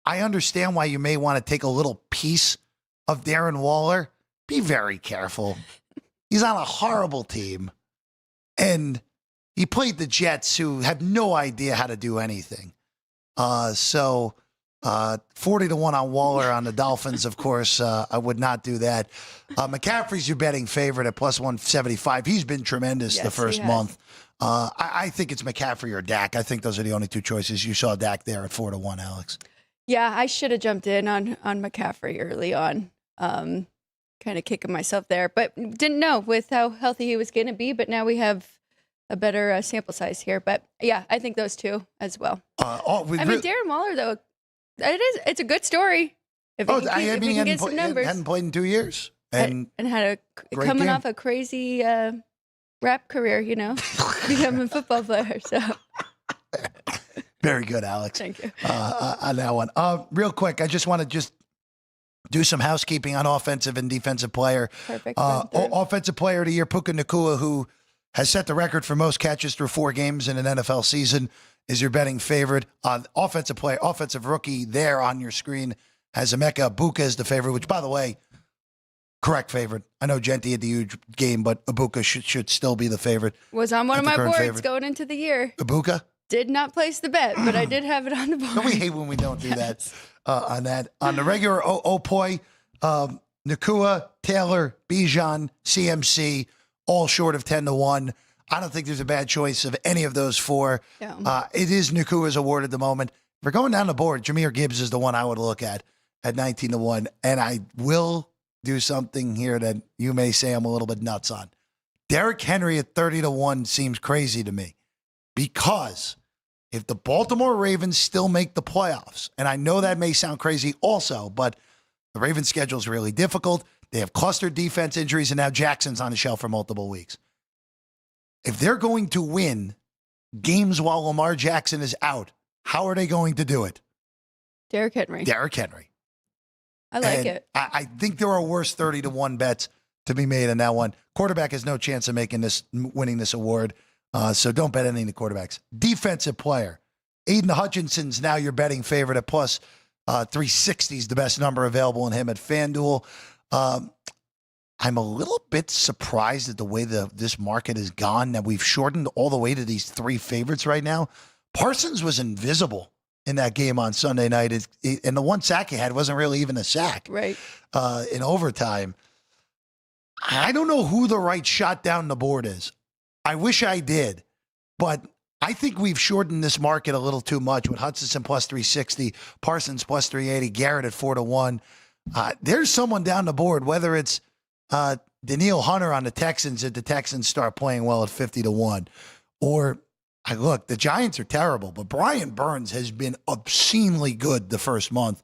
I understand why you may want to take a little piece of Darren Waller. Be very careful. He's on a horrible team. And he played the Jets, who have no idea how to do anything. 40-1 on Waller on the Dolphins, of course. I would not do that. McCaffrey's your betting favorite at plus 175. He's been tremendous the first month. I think it's McCaffrey or Dak. I think those are the only two choices. You saw Dak there at 4-1, Alex. Yeah, I should have jumped in on McCaffrey early on. Kind of kicking myself there, but didn't know with how healthy he was going to be. But now we have a better sample size here. But yeah, I think those two as well. Darren Waller, though, it's a good story. If he can get some numbers. Hadn't played in 2 years. And had coming off a crazy rap career, becoming a football player. So very good, Alex. Thank you. On that one. Real quick, I just want to do some housekeeping on offensive and defensive player. Perfect. Offensive player of the year, Puka Nacua, who has set the record for most catches through 4 games in an NFL season, is your betting favorite. Offensive rookie there on your screen has Emeka Ibuka as the favorite, which, by the way, correct favorite. I know Genti had the huge game, but Ibuka should still be the favorite. Was on one of my boards going into the year. Ibuka? Did not place the bet, but I did have it on the board. Don't we hate when we don't do that on that? On the regular Opoi, Nakua, Taylor, Bijan, CMC, all short of 10-1. I don't think there's a bad choice of any of those four. Yeah. It is Nakua's award at the moment. If we're going down the board, Jahmyr Gibbs is the one I would look at 19-1. And I will do something here that you may say I'm a little bit nuts on. Derrick Henry at 30-1 seems crazy to me because if the Baltimore Ravens still make the playoffs, and I know that may sound crazy also, but the Ravens' schedule is really difficult. They have clustered defense injuries, and now Jackson's on the shelf for multiple weeks. If they're going to win games while Lamar Jackson is out, how are they going to do it? Derrick Henry. Derrick Henry. I like it. I think there are worse 30-1 bets to be made in that one. Quarterback has no chance of winning this award, so don't bet any of the quarterbacks. Defensive player. Aiden Hutchinson's now your betting favorite at plus 360 is the best number available in him at FanDuel. I'm a little bit surprised at the way this market has gone, that we've shortened all the way to these three favorites right now. Parsons was invisible in that game on Sunday night, and the one sack he had wasn't really even a sack. Right. In overtime. I don't know who the right shot down the board is. I wish I did, but I think we've shortened this market a little too much with Hutchinson plus 360, Parsons plus 380, Garrett at 4-1. There's someone down the board, whether it's Daniil Hunter on the Texans if the Texans start playing well at 50-1, or look, the Giants are terrible, but Brian Burns has been obscenely good the first month.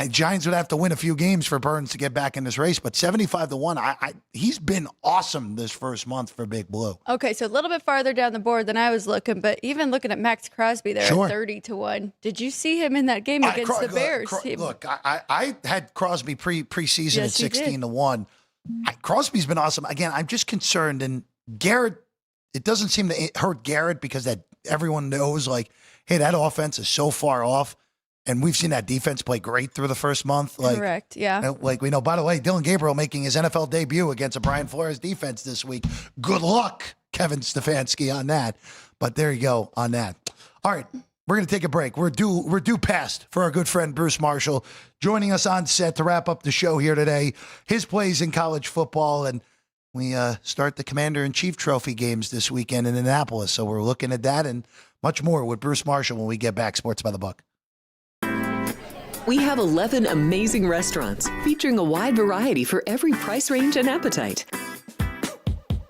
Giants would have to win a few games for Burns to get back in this race, but 75-1, he's been awesome this first month for Big Blue. Okay, so a little bit farther down the board than I was looking, but even looking at Max Crosby there Sure. at 30-1. Did you see him in that game against the Bears? Look, I had Crosby preseason Yes, you at did. 16-1. Crosby's been awesome. Again, I'm just concerned, and Garrett, it doesn't seem to hurt Garrett because that everyone knows, like, hey, that offense is so far off. And we've seen that defense play great through the first month. Correct, yeah. Like we know, by the way, Dylan Gabriel making his NFL debut against a Brian Flores defense this week. Good luck, Kevin Stefanski, on that. But there you go on that. All right, we're going to take a break. We're due past for our good friend Bruce Marshall joining us on set to wrap up the show here today. His plays in college football, and we start the Commander-in-Chief Trophy games this weekend in Annapolis. So we're looking at that and much more with Bruce Marshall when we get back. Sports by the Book. We have 11 amazing restaurants featuring a wide variety for every price range and appetite.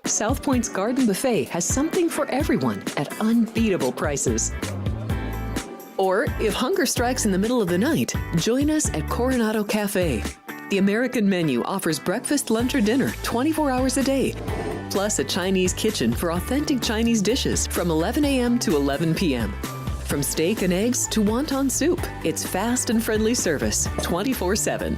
South Point's Garden Buffet has something for everyone at unbeatable prices. Or if hunger strikes in the middle of the night, join us at Coronado Cafe. The American menu offers breakfast, lunch, or dinner 24 hours a day, plus a Chinese kitchen for authentic Chinese dishes from 11 a.m. to 11 p.m. From steak and eggs to wonton soup, it's fast and friendly service 24/7.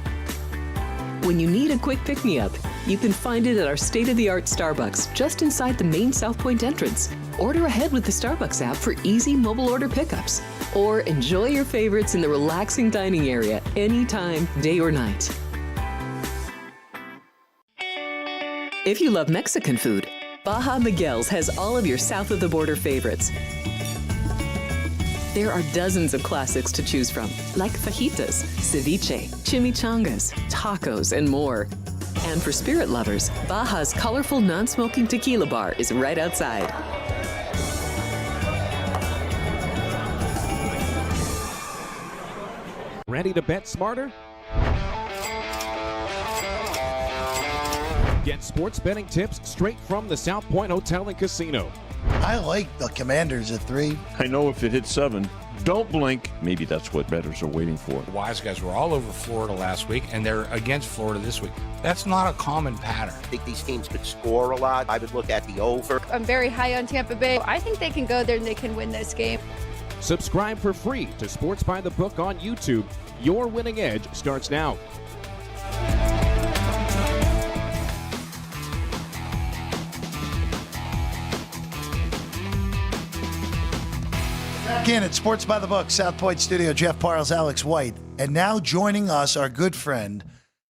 When you need a quick pick-me-up, you can find it at our state-of-the-art Starbucks just inside the main South Point entrance. Order ahead with the Starbucks app for easy mobile order pickups. Or enjoy your favorites in the relaxing dining area anytime, day or night. If you love Mexican food, Baja Miguel's has all of your south of the border favorites. There are dozens of classics to choose from, like fajitas, ceviche, chimichangas, tacos, and more. And for spirit lovers, Baja's colorful non-smoking tequila bar is right outside. Ready to bet smarter? Get sports betting tips straight from the South Point Hotel and Casino. I like the Commanders at 3. I know if it hits 7, don't blink. Maybe that's what bettors are waiting for. The wise guys were all over Florida last week, and they're against Florida this week. That's not a common pattern. I think these teams could score a lot. I would look at the over. I'm very high on Tampa Bay. I think they can go there and they can win this game. Subscribe for free to Sports by the Book on YouTube. Your winning edge starts now. Again, it's Sports by the Book, South Point Studio, Jeff Parles, Alex White. And now joining us, our good friend,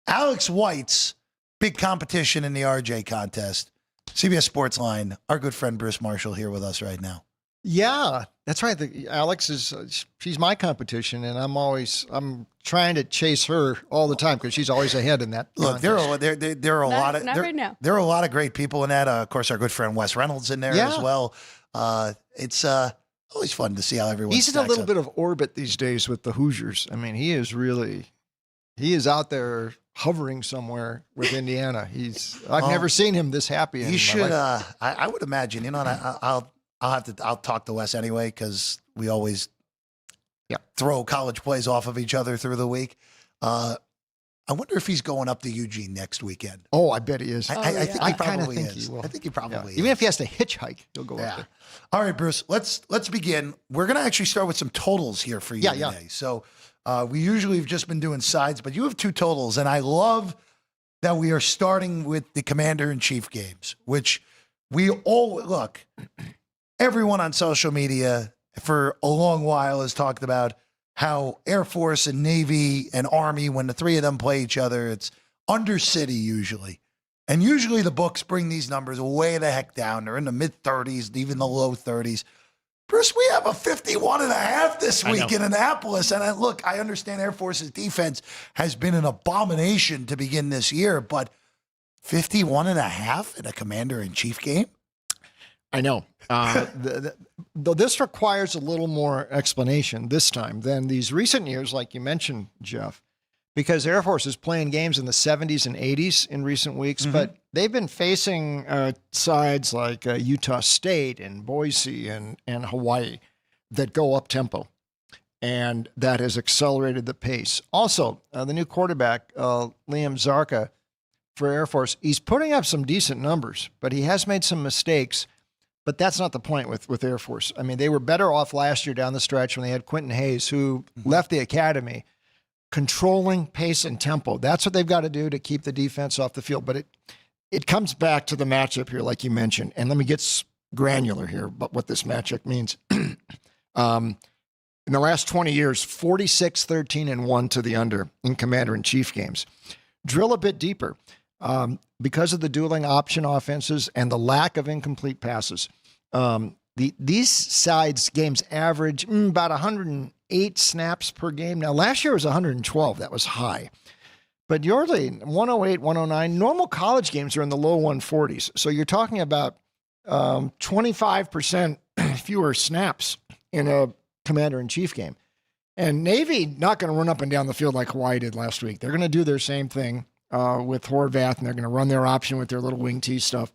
Alex White's big competition in the RJ contest. CBS Sports Line, our good friend Bruce Marshall here with us right now. Yeah, That's right. Alex is she's my competition, and I'm trying to chase her all the time because she's always ahead in that. Look, there are a lot of right now. There are a lot of great people in that. Of course, our good friend Wes Reynolds in there as well. It's always fun to see how everyone. He's in a little bit of orbit these days with the Hoosiers. I mean, he is out there hovering somewhere with Indiana. I've never seen him this happy. You should. I would imagine. You know, and I'll talk to Wes anyway because we always throw college plays off of each other through the week. I wonder if he's going up to Eugene next weekend. Oh, I bet he is. I think he probably think is. he will. I think he probably is. Even if he has to hitchhike, he'll go up there. All right, Bruce, let's begin. We're going to actually start with some totals here for you today. So we usually have just been doing sides, but you have two totals, and I love that we are starting with the Commander-in-Chief games, which we all look. Everyone on social media for a long while has talked about how Air Force and Navy and Army, when the three of them play each other, it's under city usually. And usually the books bring these numbers way the heck down. They're in the mid-30s, even the low 30s. Bruce, we have a 51.5 this week in Annapolis. And I understand Air Force's defense has been an abomination to begin this year, but 51.5 in a Commander-in-Chief game? I know. Though this requires a little more explanation this time than these recent years, like you mentioned, Jeff, because Air Force is playing games in the 70s and 80s in recent weeks, but they've been facing sides like Utah State and Boise and Hawaii that go up tempo, and that has accelerated the pace. Also, the new quarterback, Liam Zarka, for Air Force, he's putting up some decent numbers, but he has made some mistakes. But that's not the point with Air Force. I mean, they were better off last year down the stretch when they had Quentin Hayes, who left the academy, controlling pace and tempo. That's what they've got to do to keep the defense off the field. But it comes back to the matchup here, like you mentioned. And let me get granular here about what this matchup means. In the last 20 years, 46-13-1 to the under in Commander-in-Chief games. Drill a bit deeper. Because of the dueling option offenses and the lack of incomplete passes, these sides games average about 108 snaps per game. Now, last year was 112. That was high. But usually 108, 109. Normal college games are in the low 140s. So you're talking about 25% fewer snaps in a Commander-in-Chief game. And Navy not going to run up and down the field like Hawaii did last week. They're going to do their same thing. With Horvath, and they're going to run their option with their little wing T stuff.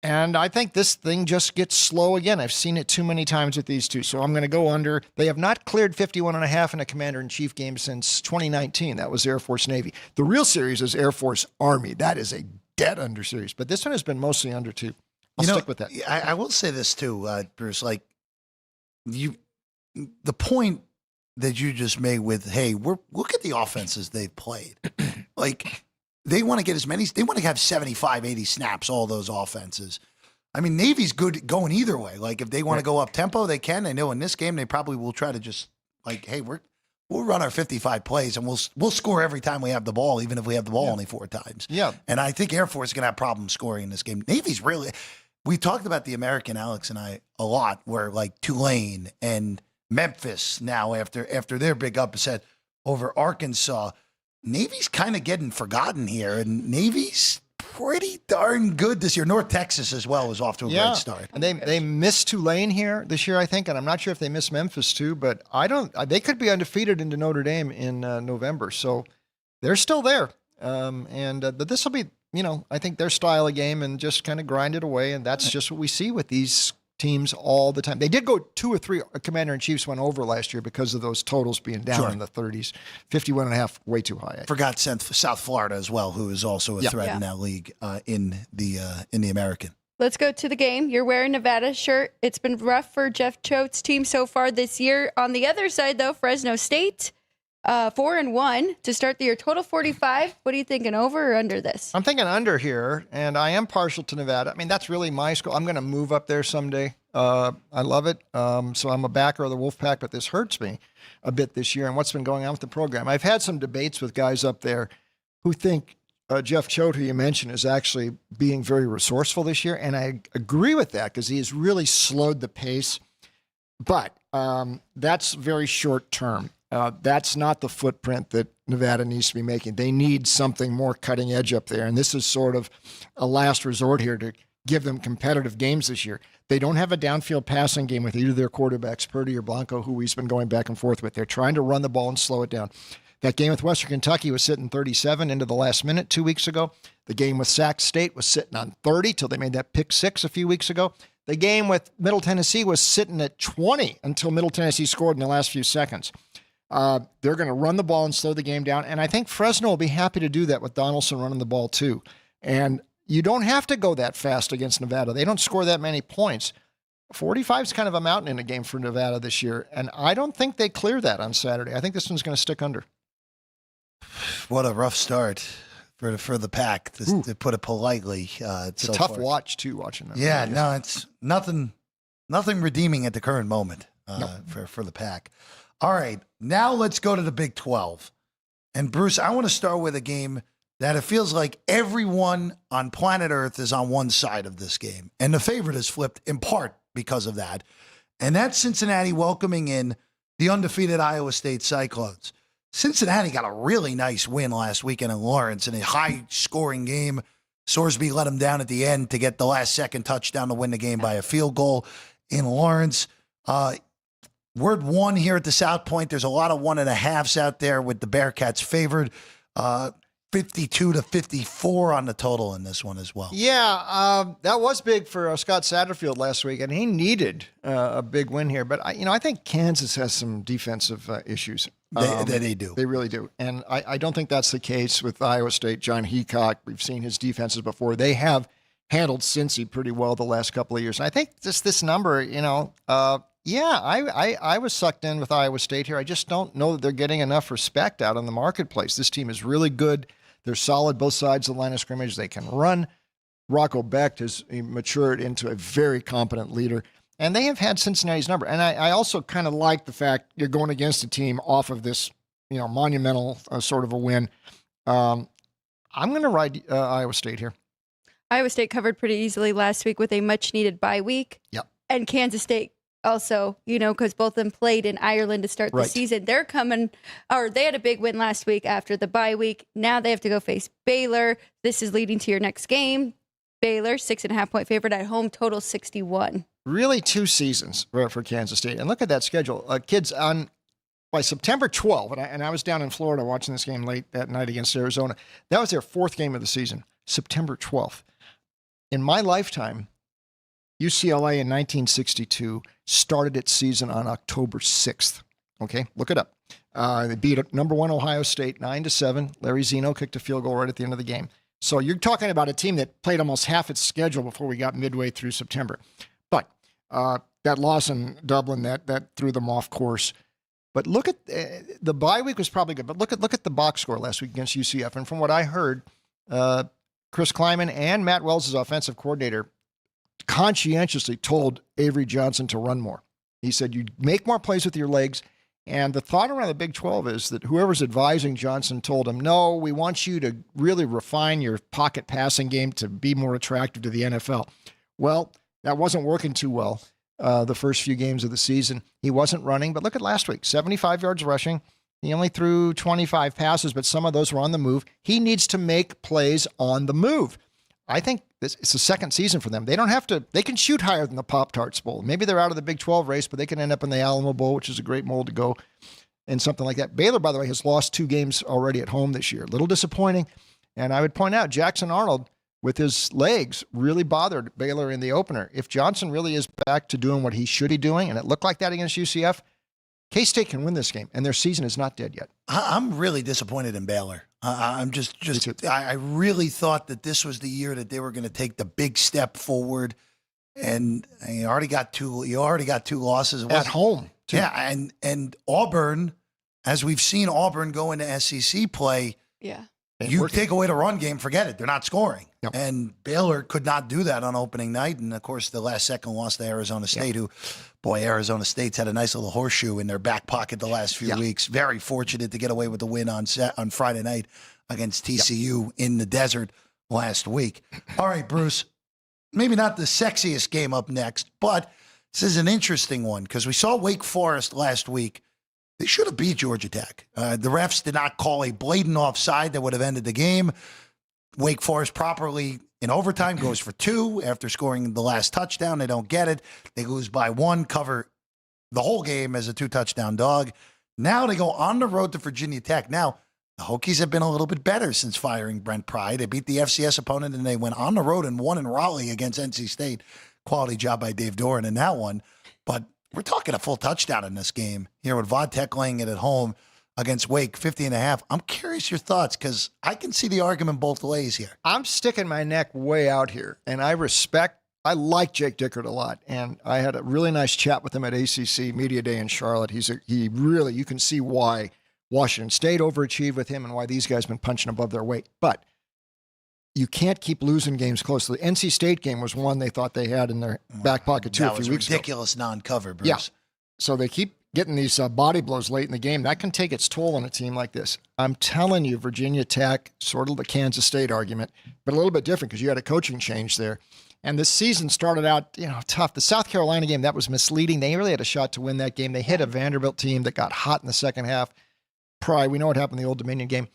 And I think this thing just gets slow again. I've seen it too many times with these two, so I'm going to go under. They have not cleared 51.5 in a Commander-in-Chief game since 2019. That was Air Force Navy. The real series is Air Force Army. That is a dead under series, but this one has been mostly under too. I'll stick with that. I will say this too, Bruce. Like the point that you just made with, hey, look at the offenses they've played. Like. They want to get they want to have 75, 80 snaps, all those offenses. I mean, Navy's good going either way. Like, if they want to go up tempo, they can. I know in this game, they probably will try to just, like, hey, we'll run our 55 plays, and we'll score every time we have the ball, even if we have the ball only 4 times. Yeah. And I think Air Force is going to have problems scoring in this game. Navy's really – we talked about the American, Alex and I, a lot, where, like, Tulane and Memphis now, after their big upset over Arkansas – Navy's kind of getting forgotten here, and Navy's pretty darn good this year. North Texas as well is off to a great start. And they missed Tulane here this year, I think, and I'm not sure if they missed Memphis too, but they could be undefeated into Notre Dame in November, so they're still there. But this will be, I think their style of game and just kind of grind it away, and that's just what we see with these teams all the time. They did go 2 or 3 Commander-in-Chiefs went over last year because of those totals being down in the 30s. 51.5, way too high. Forgot South Florida as well, who is also a threat in that league in the American. Let's go to the game. You're wearing Nevada shirt. It's been rough for Jeff Choate's team so far this year. On the other side, though, Fresno State, 4-1 to start the year. Total 45. What are you thinking, over or under this? I'm thinking under here, and I am partial to Nevada. I mean, that's really my school. I'm going to move up there someday. I love it. So I'm a backer of the Wolfpack, but this hurts me a bit this year and what's been going on with the program. I've had some debates with guys up there who think Jeff Choate, who you mentioned, is actually being very resourceful this year, and I agree with that because he has really slowed the pace. But that's very short term. That's not the footprint that Nevada needs to be making. They need something more cutting edge up there. And this is sort of a last resort here to give them competitive games this year. They don't have a downfield passing game with either of their quarterbacks, Purdy or Blanco, who he's been going back and forth with. They're trying to run the ball and slow it down. That game with Western Kentucky was sitting 37 into the last minute 2 weeks ago. The game with Sac State was sitting on 30 till they made that pick six a few weeks ago. The game with Middle Tennessee was sitting at 20 until Middle Tennessee scored in the last few seconds. They're going to run the ball and slow the game down. And I think Fresno will be happy to do that with Donaldson running the ball too. And you don't have to go that fast against Nevada. They don't score that many points. 45 is kind of a mountain in a game for Nevada this year. And I don't think they clear that on Saturday. I think this one's going to stick under. What a rough start for the Pack, to put it politely. It's a tough watch, too, watching them. Yeah, no, it's nothing redeeming at the current moment for the Pack. All right, now let's go to the Big 12. And, Bruce, I want to start with a game that it feels like everyone on planet Earth is on one side of this game. And the favorite is flipped in part because of that. And that's Cincinnati welcoming in the undefeated Iowa State Cyclones. Cincinnati got a really nice win last weekend in Lawrence in a high-scoring game. Sorsby let them down at the end to get the last-second touchdown to win the game by a field goal in Lawrence. Word one here at the South Point. There's a lot of 1.5s out there with the Bearcats favored. 52-54 on the total in this one as well. Yeah, that was big for Scott Satterfield last week, and he needed a big win here. But I think Kansas has some defensive issues. They do. They really do. And I don't think that's the case with Iowa State. John Heacock, we've seen his defenses before. They have handled Cincy pretty well the last couple of years. And I think just this number, I was sucked in with Iowa State here. I just don't know that they're getting enough respect out in the marketplace. This team is really good. They're solid both sides of the line of scrimmage. They can run. Rocco Becht has matured into a very competent leader. And they have had Cincinnati's number. And I also kind of like the fact you're going against a team off of this, monumental sort of a win. I'm going to ride Iowa State here. Iowa State covered pretty easily last week with a much-needed bye week. Yep. And Kansas State also, because both of them played in Ireland to start the season. They had a big win last week after the bye week. Now they have to go face Baylor. This is leading to your next game. Baylor, 6.5-point favorite at home, total 61. Really 2 seasons for Kansas State. And look at that schedule. Kids, by September 12th, and I was down in Florida watching this game late that night against Arizona. That was their 4th game of the season, September 12th. In my lifetime, UCLA in 1962 started its season on October 6th. Okay, look it up. They beat number 1 Ohio State 9-7. Larry Zeno kicked a field goal right at the end of the game. So you're talking about a team that played almost half its schedule before we got midway through September. But that loss in Dublin, that threw them off course. But look at the bye week was probably good. But look at the box score last week against UCF. And from what I heard, Chris Kleiman and Matt Wells, his offensive coordinator, conscientiously told Avery Johnson to run more. He said, you make more plays with your legs. And the thought around the Big 12 is that whoever's advising Johnson told him, no, we want you to really refine your pocket passing game to be more attractive to the NFL. Well, that wasn't working too well the first few games of the season. He wasn't running, but look at last week, 75 yards rushing. He only threw 25 passes, but some of those were on the move. He needs to make plays on the move. I think it's the second season for them. They don't have to, they can shoot higher than the Pop-Tarts Bowl. Maybe they're out of the Big 12 race, but they can end up in the Alamo Bowl, which is a great mold to go, and something like that. Baylor, by the way, has lost 2 games already at home this year. A little disappointing. And I would point out, Jackson Arnold, with his legs, really bothered Baylor in the opener. If Johnson really is back to doing what he should be doing, and it looked like that against UCF, K-State can win this game, and their season is not dead yet. I'm really disappointed in Baylor. I really thought that this was the year that they were going to take the big step forward, and you already got 2 losses at home. Too. Yeah, and Auburn, as we've seen Auburn go into SEC play. Yeah. You take away the run game, forget it. They're not scoring. Yep. And Baylor could not do that on opening night. And, of course, the last second loss to Arizona State, Arizona State's had a nice little horseshoe in their back pocket the last few weeks. Very fortunate to get away with the win on Friday night against TCU in the desert last week. All right, Bruce, maybe not the sexiest game up next, but This is an interesting one because we saw Wake Forest last week. They should have beat Georgia Tech. The refs did not call a blatant offside that would have ended the game. Wake Forest properly in overtime goes for 2 after scoring the last touchdown. They don't get it. They lose by 1, cover the whole game as a 2-touchdown dog. Now they go on the road to Virginia Tech. Now, the Hokies have been a little bit better since firing Brent Pry. They beat the FCS opponent, and they went on the road and won in Raleigh against NC State. Quality job by Dave Doran in that one. But we're talking a full touchdown in this game here with Vodtech laying it at home against Wake, 50.5. I'm curious your thoughts because I can see the argument both ways here. I'm sticking my neck way out here, and I like Jake Dickert a lot, and I had a really nice chat with him at ACC Media Day in Charlotte. You can see why Washington State overachieved with him and why these guys have been punching above their weight. But you can't keep losing games close. The NC State game was one they thought they had in their back pocket too a few weeks ago. Ridiculous non-cover, Bruce. Yeah. So they keep getting these body blows late in the game. That can take its toll on a team like this. I'm telling you, Virginia Tech, sort of the Kansas State argument, but a little bit different because you had a coaching change there. And this season started out, tough. The South Carolina game, that was misleading. They really had a shot to win that game. They hit a Vanderbilt team that got hot in the second half. We know what happened in the Old Dominion game.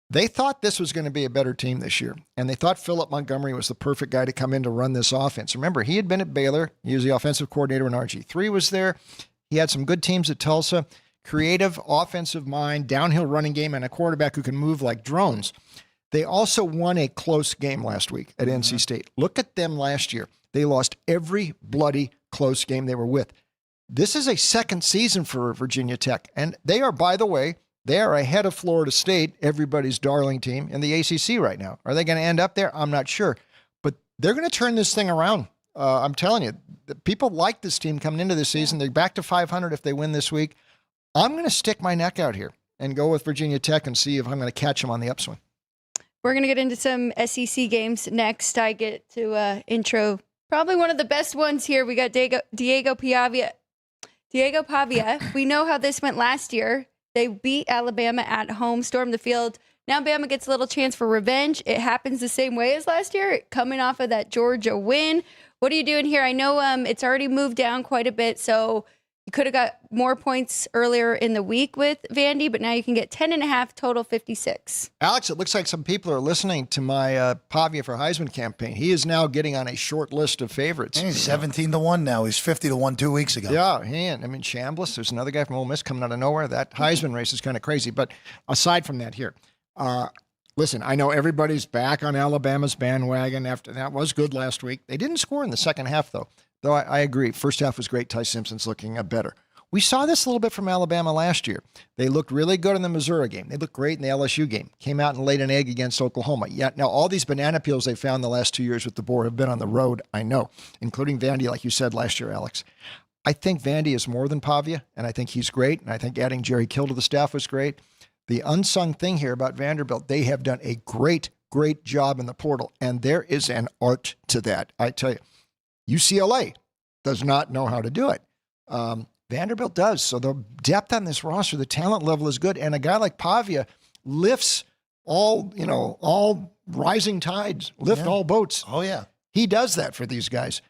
They thought this was going to be a better team this year, and they thought Philip Montgomery was the perfect guy to come in to run this offense. Remember, he had been at Baylor. He was the offensive coordinator when RG3 was there. He had some good teams at Tulsa, creative offensive mind, downhill running game, and a quarterback who can move like drones. They also won a close game last week at NC State. Look at them last year. They lost every bloody close game they were with. This is a second season for Virginia Tech, and they are, by the way, they are ahead of Florida State, everybody's darling team, in the ACC right now. Are they going to end up there? I'm not sure. But they're going to turn this thing around. I'm telling you, people like this team coming into this season. They're back to 500 if they win this week. I'm going to stick my neck out here and go with Virginia Tech and see if I'm going to catch them on the upswing. We're going to get into some SEC games next. I get to intro probably one of the best ones here. We got Diego Pavia. We know how this went last year. They beat Alabama at home, stormed the field. Now Bama gets a little chance for revenge. It happens the same way as last year, coming off of that Georgia win. What are you doing here? I know it's already moved down quite a bit, so you could have got more points earlier in the week with Vandy, but now you can get 10.5, total 56. Alex, it looks like some people are listening to my Pavia for Heisman campaign. He is now getting on a short list of favorites. He's 17-1 now. He's 50-1 2 weeks ago. Yeah, Chambliss. There's another guy from Ole Miss coming out of nowhere. That Heisman race is kind of crazy. But aside from that here, listen, I know everybody's back on Alabama's bandwagon after that was good last week. They didn't score in the second half, though. Though I agree, first half was great. Ty Simpson's looking better. We saw this a little bit from Alabama last year. They looked really good in the Missouri game. They looked great in the LSU game. Came out and laid an egg against Oklahoma. Yeah, now all these banana peels they found the last 2 years with the Boar have been on the road, I know, including Vandy, like you said last year, Alex. I think Vandy is more than Pavia, and I think he's great, and I think adding Jerry Kill to the staff was great. The unsung thing here about Vanderbilt, they have done a great job in the portal, and there is an art to that. I tell you, UCLA does not know how to do it. Vanderbilt does. So the depth on this roster, the talent level is good. And a guy like Pavia lifts all rising tides, all boats. Oh, yeah. He does that for these guys.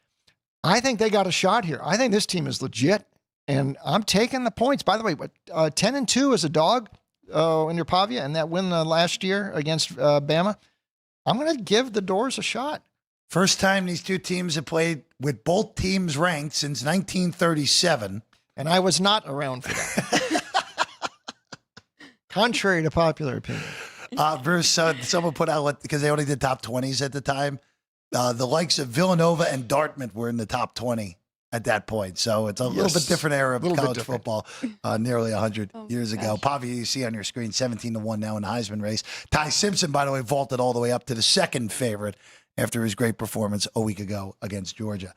I think they got a shot here. I think this team is legit, and I'm taking the points. By the way, 10-2 as a dog in your Pavia, and that win last year against Bama, I'm going to give the Doors a shot. First time these two teams have played with both teams ranked since 1937. And I was not around for that. Contrary to popular opinion. Bruce, someone put out, because they only did top 20s at the time, the likes of Villanova and Dartmouth were in the top 20 at that point. So it's a little bit different era of college football, nearly 100 years ago. Pavia, you see on your screen, 17-1 now in the Heisman race. Ty Simpson, by the way, vaulted all the way up to the second favorite after his great performance a week ago against Georgia.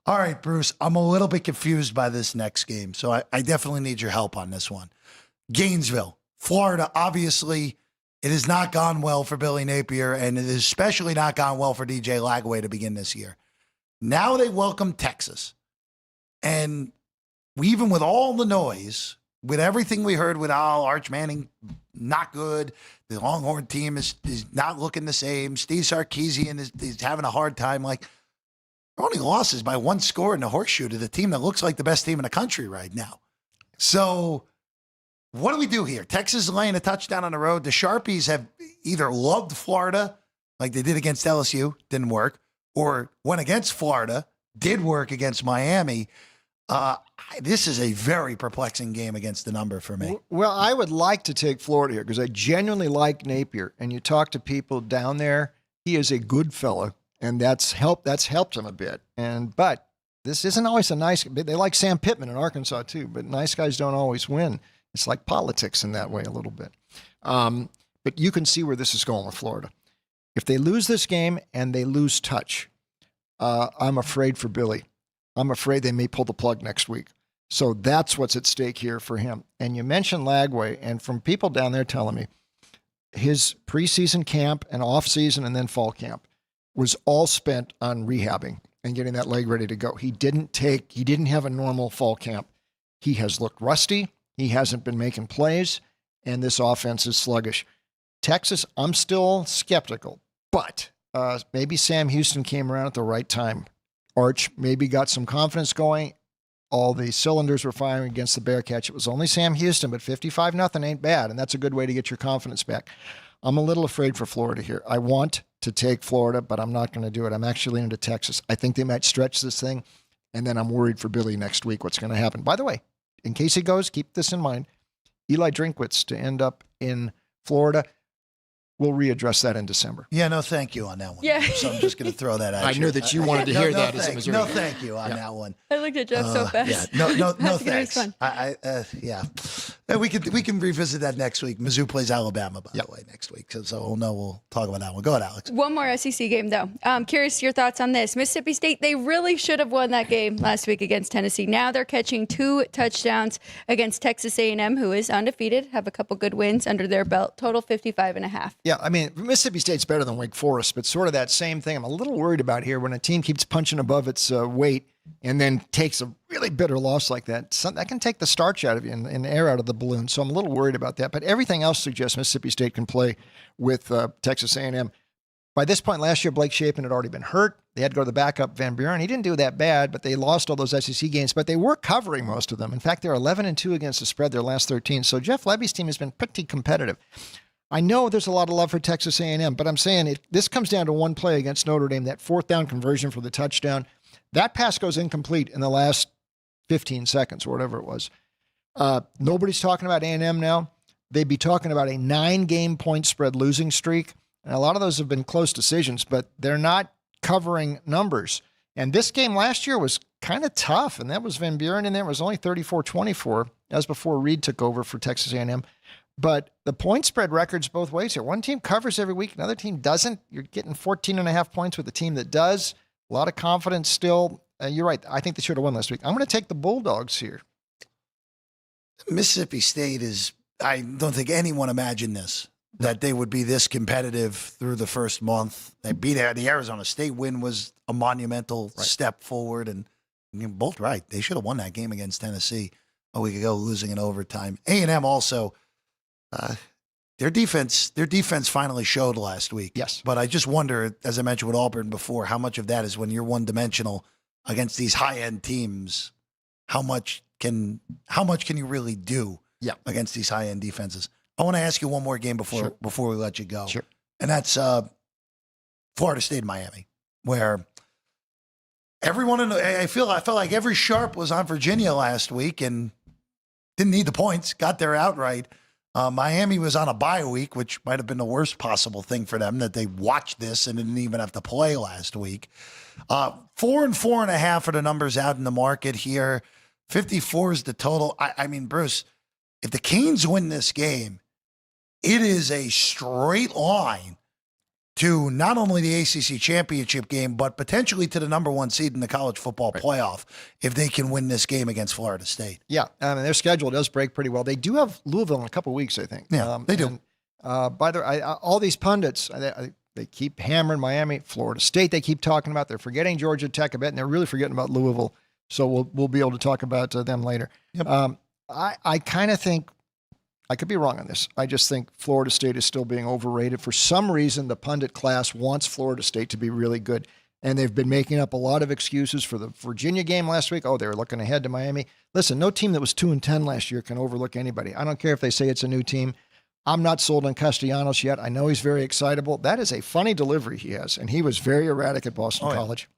All right, Bruce, I'm a little bit confused by this next game, so I definitely need your help on this one. Gainesville, Florida, obviously, it has not gone well for Billy Napier, and it has especially not gone well for DJ Lagway to begin this year. Now they welcome Texas. And even with all the noise, with everything we heard with Arch Manning, not good. The Longhorn team is not looking the same. Steve Sarkisian is having a hard time. Their only loss is by 1 score in the horseshoe to the team that looks like the best team in the country right now. So what do we do here? Texas is laying a touchdown on the road. The Sharpies have either loved Florida, like they did against LSU, didn't work, or went against Florida, did work against Miami. This is a very perplexing game against the number for me. Well, I would like to take Florida here because I genuinely like Napier. And you talk to people down there, he is a good fella, and that's helped him a bit. But this isn't always a nice. They like Sam Pittman in Arkansas too, but nice guys don't always win. It's like politics in that way a little bit. But you can see where this is going with Florida. If they lose this game and they lose touch, I'm afraid for Billy. I'm afraid they may pull the plug next week. So that's what's at stake here for him. And you mentioned Lagway, and from people down there telling me his preseason camp and off-season and then fall camp was all spent on rehabbing and getting that leg ready to go. He didn't have a normal fall camp. He has looked rusty. He hasn't been making plays, and this offense is sluggish. Texas, I'm still skeptical, but maybe Sam Houston came around at the right time. Arch maybe got some confidence going. All the cylinders were firing against the Bearcats. It was only Sam Houston, but 55-0 ain't bad, and that's a good way to get your confidence back. I'm a little afraid for Florida here. I want to take Florida, but I'm not going to do it. I'm actually leaning to Texas. I think they might stretch this thing, and then I'm worried for Billy next week what's going to happen. By the way, in case he goes, keep this in mind. Eli Drinkwitz to end up in Florida. We'll readdress that in December. Yeah, no, thank you on that one. Yeah. So I'm just going to throw that out. I knew that you wanted to hear that as a Missouri. No, thank you on that one. I looked at Jeff so fast. Yeah, no, That's thanks. fun. Yeah, we can revisit that next week. Mizzou plays Alabama, by the way, next week. So we'll talk about that one. Go ahead, Alex. One more SEC game, though. Curious your thoughts on this. Mississippi State, they really should have won that game last week against Tennessee. Now they're catching 2 touchdowns against Texas A&M, who is undefeated, have a couple good wins under their belt. Total 55.5. Yeah, I mean, Mississippi State's better than Wake Forest, but sort of that same thing. I'm a little worried about here when a team keeps punching above its weight and then takes a really bitter loss like that. That can take the starch out of you and air out of the balloon. So I'm a little worried about that. But everything else suggests Mississippi State can play with Texas A&M. By this point last year, Blake Shapen had already been hurt. They had to go to the backup Van Buren. He didn't do that bad, but they lost all those SEC games. But they were covering most of them. In fact, they're 11-2 against the spread their last 13. So Jeff Levy's team has been pretty competitive. I know there's a lot of love for Texas A&M, but I'm saying this comes down to one play against Notre Dame, that 4th down conversion for the touchdown. That pass goes incomplete in the last 15 seconds or whatever it was. Nobody's talking about A&M now. They'd be talking about a 9-game point spread losing streak. And a lot of those have been close decisions, but they're not covering numbers. And this game last year was kind of tough, and that was Van Buren in there. It was only 34-24. That was before Reed took over for Texas A&M. But the point spread records both ways here. One team covers every week, another team doesn't. You're getting 14.5 points with the team that does. A lot of confidence still. You're right. I think they should have won last week. I'm going to take the Bulldogs here. Mississippi State I don't think anyone imagined this, that they would be this competitive through the first month. They beat the Arizona State win was a monumental step forward. And you're both right. They should have won that game against Tennessee a week ago, losing in overtime. A&M also. Their defense finally showed last week. Yes. But I just wonder, as I mentioned with Auburn before, how much of that is when you're one-dimensional against these high-end teams? How much can you really do against these high-end defenses? I want to ask you one more game before we let you go. Sure. And that's Florida State, Miami, where everyone I felt like every sharp was on Virginia last week and didn't need the points, got there outright. Miami was on a bye week, which might have been the worst possible thing for them, that they watched this and didn't even have to play last week. 4 and 4.5 are the numbers out in the market here. 54 is the total. I mean, Bruce, if the Canes win this game, it is a straight line to not only the ACC championship game, but potentially to the number 1 seed in the college football playoff if they can win this game against Florida State. Yeah, I mean, their schedule does break pretty well. They do have Louisville in a couple of weeks, I think. Yeah, they do. By the way, all these pundits, they keep hammering Miami, Florida State. They keep talking about. They're forgetting Georgia Tech a bit, and they're really forgetting about Louisville. So we'll be able to talk about them later. Yep. I kind of think. I could be wrong on this. I just think Florida State is still being overrated. For some reason, the pundit class wants Florida State to be really good. And they've been making up a lot of excuses for the Virginia game last week. Oh, they were looking ahead to Miami. Listen, no team that was 2-10 last year can overlook anybody. I don't care if they say it's a new team. I'm not sold on Castellanos yet. I know he's very excitable. That is a funny delivery he has, and he was very erratic at Boston College.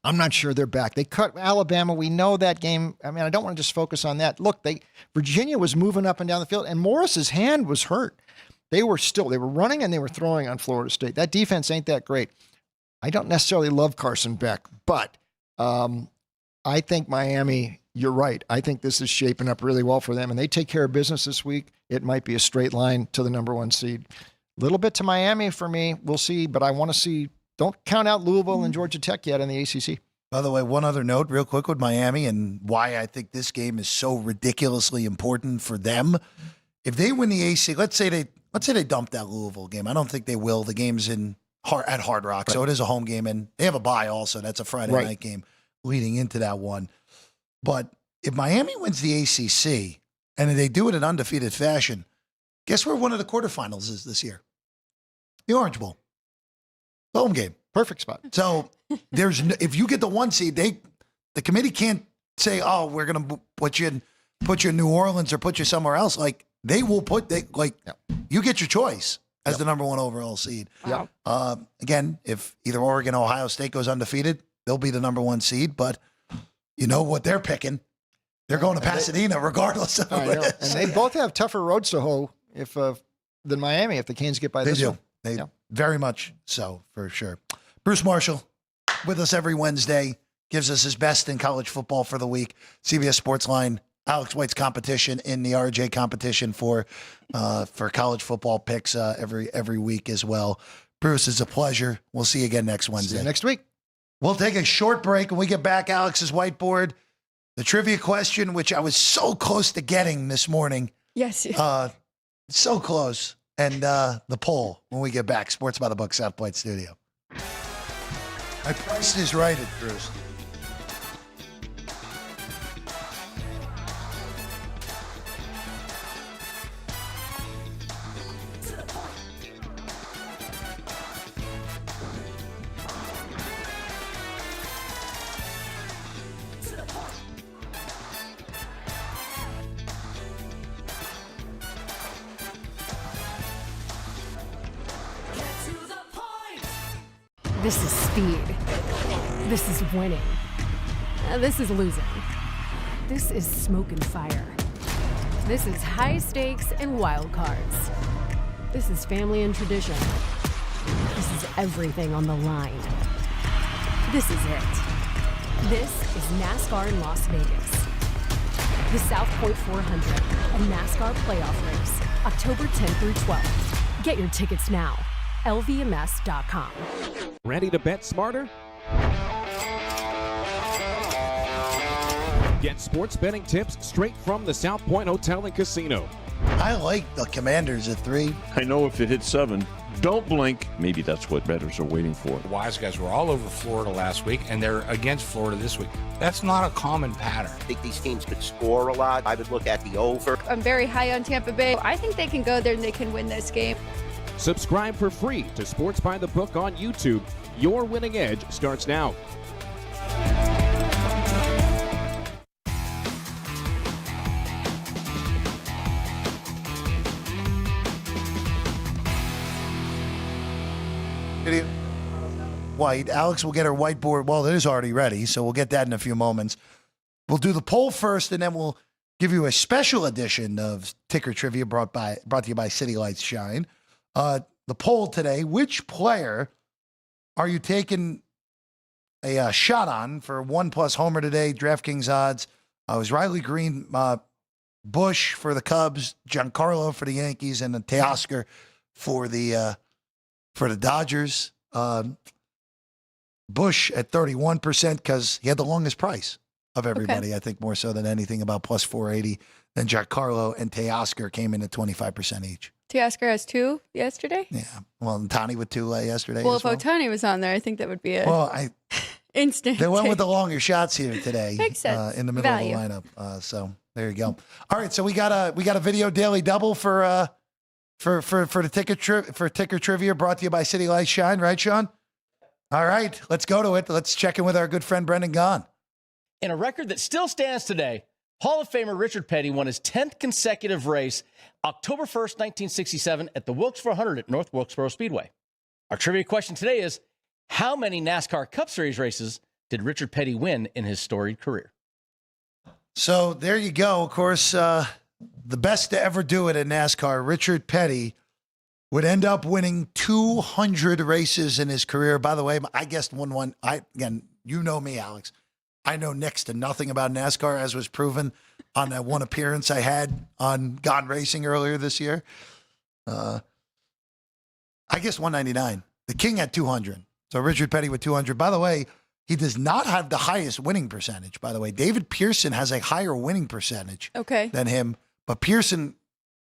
I'm not sure they're back. They cut Alabama. We know that game. I mean, I don't want to just focus on that. Look, Virginia was moving up and down the field, and Morris's hand was hurt. They were running and they were throwing on Florida State. That defense ain't that great. I don't necessarily love Carson Beck, but I think Miami, you're right. I think this is shaping up really well for them, and they take care of business this week. It might be a straight line to the number 1 seed. A little bit to Miami for me. We'll see, but I want to see. Don't count out Louisville and Georgia Tech yet in the ACC. By the way, one other note real quick with Miami and why I think this game is so ridiculously important for them. If they win the AC, let's say they dump that Louisville game. I don't think they will. The game's at Hard Rock, so it is a home game, and they have a bye also. That's a Friday night game leading into that one. But if Miami wins the ACC and they do it in undefeated fashion, guess where one of the quarterfinals is this year? The Orange Bowl. Home game. Perfect spot. So if you get the 1 seed, the committee can't say, "Oh, we're going to put you in New Orleans or put you somewhere else." Like they will you get your choice as the number 1 overall seed. Wow. Again, if either Oregon or Ohio State goes undefeated, they'll be the number 1 seed. But you know what they're picking? They're going to Pasadena regardless of who it is. And they both have tougher roads to hoe than Miami if the Canes get by this one. They very much so, for sure. Bruce Marshall with us every Wednesday, gives us his best in college football for the week. CBS Sportsline, Alex White's competition in the RJ competition for college football picks every week as well. Bruce, it's a pleasure. We'll see you again next Wednesday. See you next week. We'll take a short break. When we get back, Alex's whiteboard, the trivia question, which I was so close to getting this morning. Yes. So close. And the poll when we get back. Sports by the Book, South Point Studio. My price is right at Bruce. This is speed. This is winning. This is losing. This is smoke and fire. This is high stakes and wild cards. This is family and tradition. This is everything on the line. This is it. This is NASCAR in Las Vegas. The South Point 400, a NASCAR playoff race, October 10th through 12th. Get your tickets now. LVMS.com. Ready to bet smarter? Get sports betting tips straight from the South Point Hotel and Casino. I like the Commanders at 3. I know if it hits 7, don't blink. Maybe that's what bettors are waiting for. The Wise guys were all over Florida last week, and they're against Florida this week. That's not a common pattern. I think these teams could score a lot. I would look at the over. I'm very high on Tampa Bay. I think they can go there and they can win this game. Subscribe for free to Sports by the Book on YouTube. Your winning edge starts now. White. Alex will get her whiteboard. Well, it is already ready, so we'll get that in a few moments. We'll do the poll first, and then we'll give you a special edition of Ticker Trivia brought to you by City Lights Shine. The poll today, which player are you taking a shot on for 1+ homer today? DraftKings odds. It was Riley Green, Bush for the Cubs, Giancarlo for the Yankees, and then Teoscar for the Dodgers. Bush at 31% because he had the longest price of everybody. Okay. I think more so than anything, about plus 480. Then Giancarlo and Teoscar came in at 25% each. Teoscar has 2 yesterday? Yeah. Well, and Ohtani with 2 yesterday. Well, if Ohtani was on there, I think that would be instant. They went with the longer shots here today. Makes sense. In the middle of the lineup. So there you go. All right. So we got a video daily double for the ticker trivia brought to you by City Lights Shine, right, Sean? All right, let's go to it. Let's check in with our good friend Brendan Gaughan. In a record that still stands today, Hall of Famer Richard Petty won his 10th consecutive race October 1st, 1967 at the Wilkesboro 100 at North Wilkesboro Speedway. Our trivia question today is, how many NASCAR Cup Series races did Richard Petty win in his storied career? So there you go. Of course, the best to ever do it in NASCAR, Richard Petty, would end up winning 200 races in his career. By the way, I guessed one. Again, you know me, Alex. I know next to nothing about NASCAR, as was proven on that one appearance I had on Gone Racing earlier this year. I guessed 199. The King had 200. So Richard Petty with 200. By the way, he does not have the highest winning percentage, by the way. David Pearson has a higher winning percentage than him. But Pearson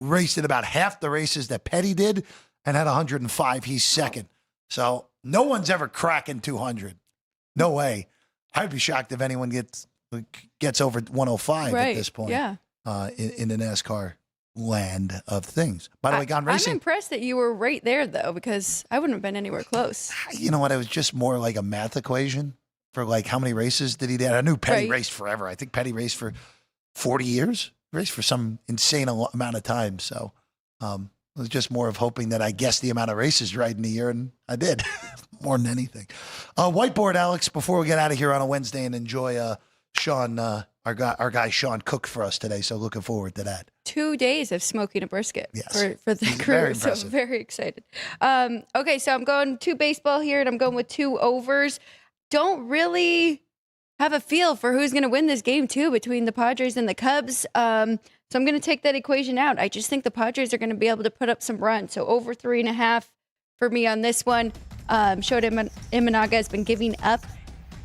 raced in about half the races that Petty did and had 105. He's second. So no one's ever cracking 200. No way. I'd be shocked if anyone gets over 105 at this point. Yeah. In the NASCAR land of things. By the way, Gone Racing. I'm impressed that you were right there, though, because I wouldn't have been anywhere close. You know what? It was just more like a math equation for like how many races did he do? I knew Petty raced forever. I think Petty raced for 40 years. Raced for some insane amount of time. So it was just more of hoping that I guessed the amount of races right in the year, and I did more than anything. Whiteboard, Alex, before we get out of here on a Wednesday and enjoy Sean, our guy Sean cooked for us today. So looking forward to that. 2 days of smoking a brisket for the crew. Very so impressive. very excited. Okay, so I'm going to baseball here, and I'm going with 2 overs. Don't really have a feel for who's going to win this game, too, between the Padres and the Cubs. So I'm going to take that equation out. I just think the Padres are going to be able to put up some runs. So over 3.5 for me on this one. Shota Imanaga has been giving up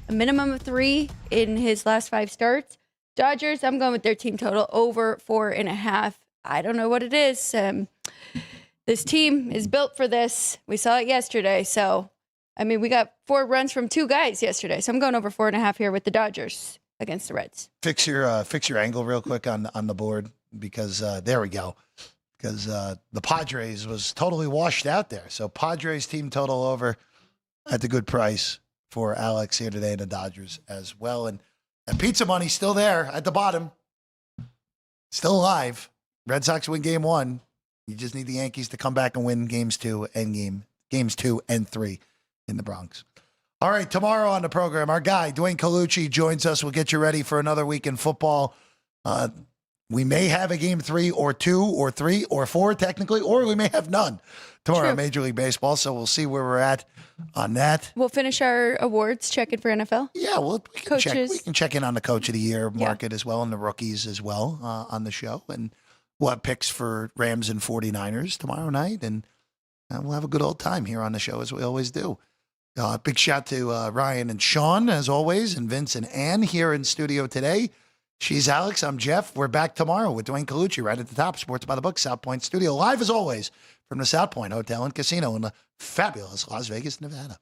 a minimum of 3 in his last 5 starts. Dodgers, I'm going with their team total over 4.5. I don't know what it is. This team is built for this. We saw it yesterday. So, I mean, we got 4 runs from 2 guys yesterday. So I'm going over 4.5 here with the Dodgers against the Reds. Fix your angle real quick on the board because there we go. Because the Padres was totally washed out there. So Padres team total over at the good price for Alex here today, and the Dodgers as well. And pizza money still there at the bottom. Still alive. Red Sox win game 1. You just need the Yankees to come back and win games 2 and 3 in the Bronx. All right, tomorrow on the program, our guy, Dwayne Colucci, joins us. We'll get you ready for another week in football. We may have a game 3 or 2 or 3 or 4 technically, or we may have none tomorrow in Major League Baseball. So we'll see where we're at on that. We'll finish our awards, checking for NFL. Yeah, we can check in on the Coach of the Year market as well and the rookies as well on the show. And we'll have picks for Rams and 49ers tomorrow night. And we'll have a good old time here on the show as we always do. Big shout to Ryan and Sean, as always, and Vince and Ann here in studio today. She's Alex. I'm Jeff. We're back tomorrow with Dwayne Colucci right at the top. Sports by the Book, South Point Studio. Live as always from the South Point Hotel and Casino in the fabulous Las Vegas, Nevada.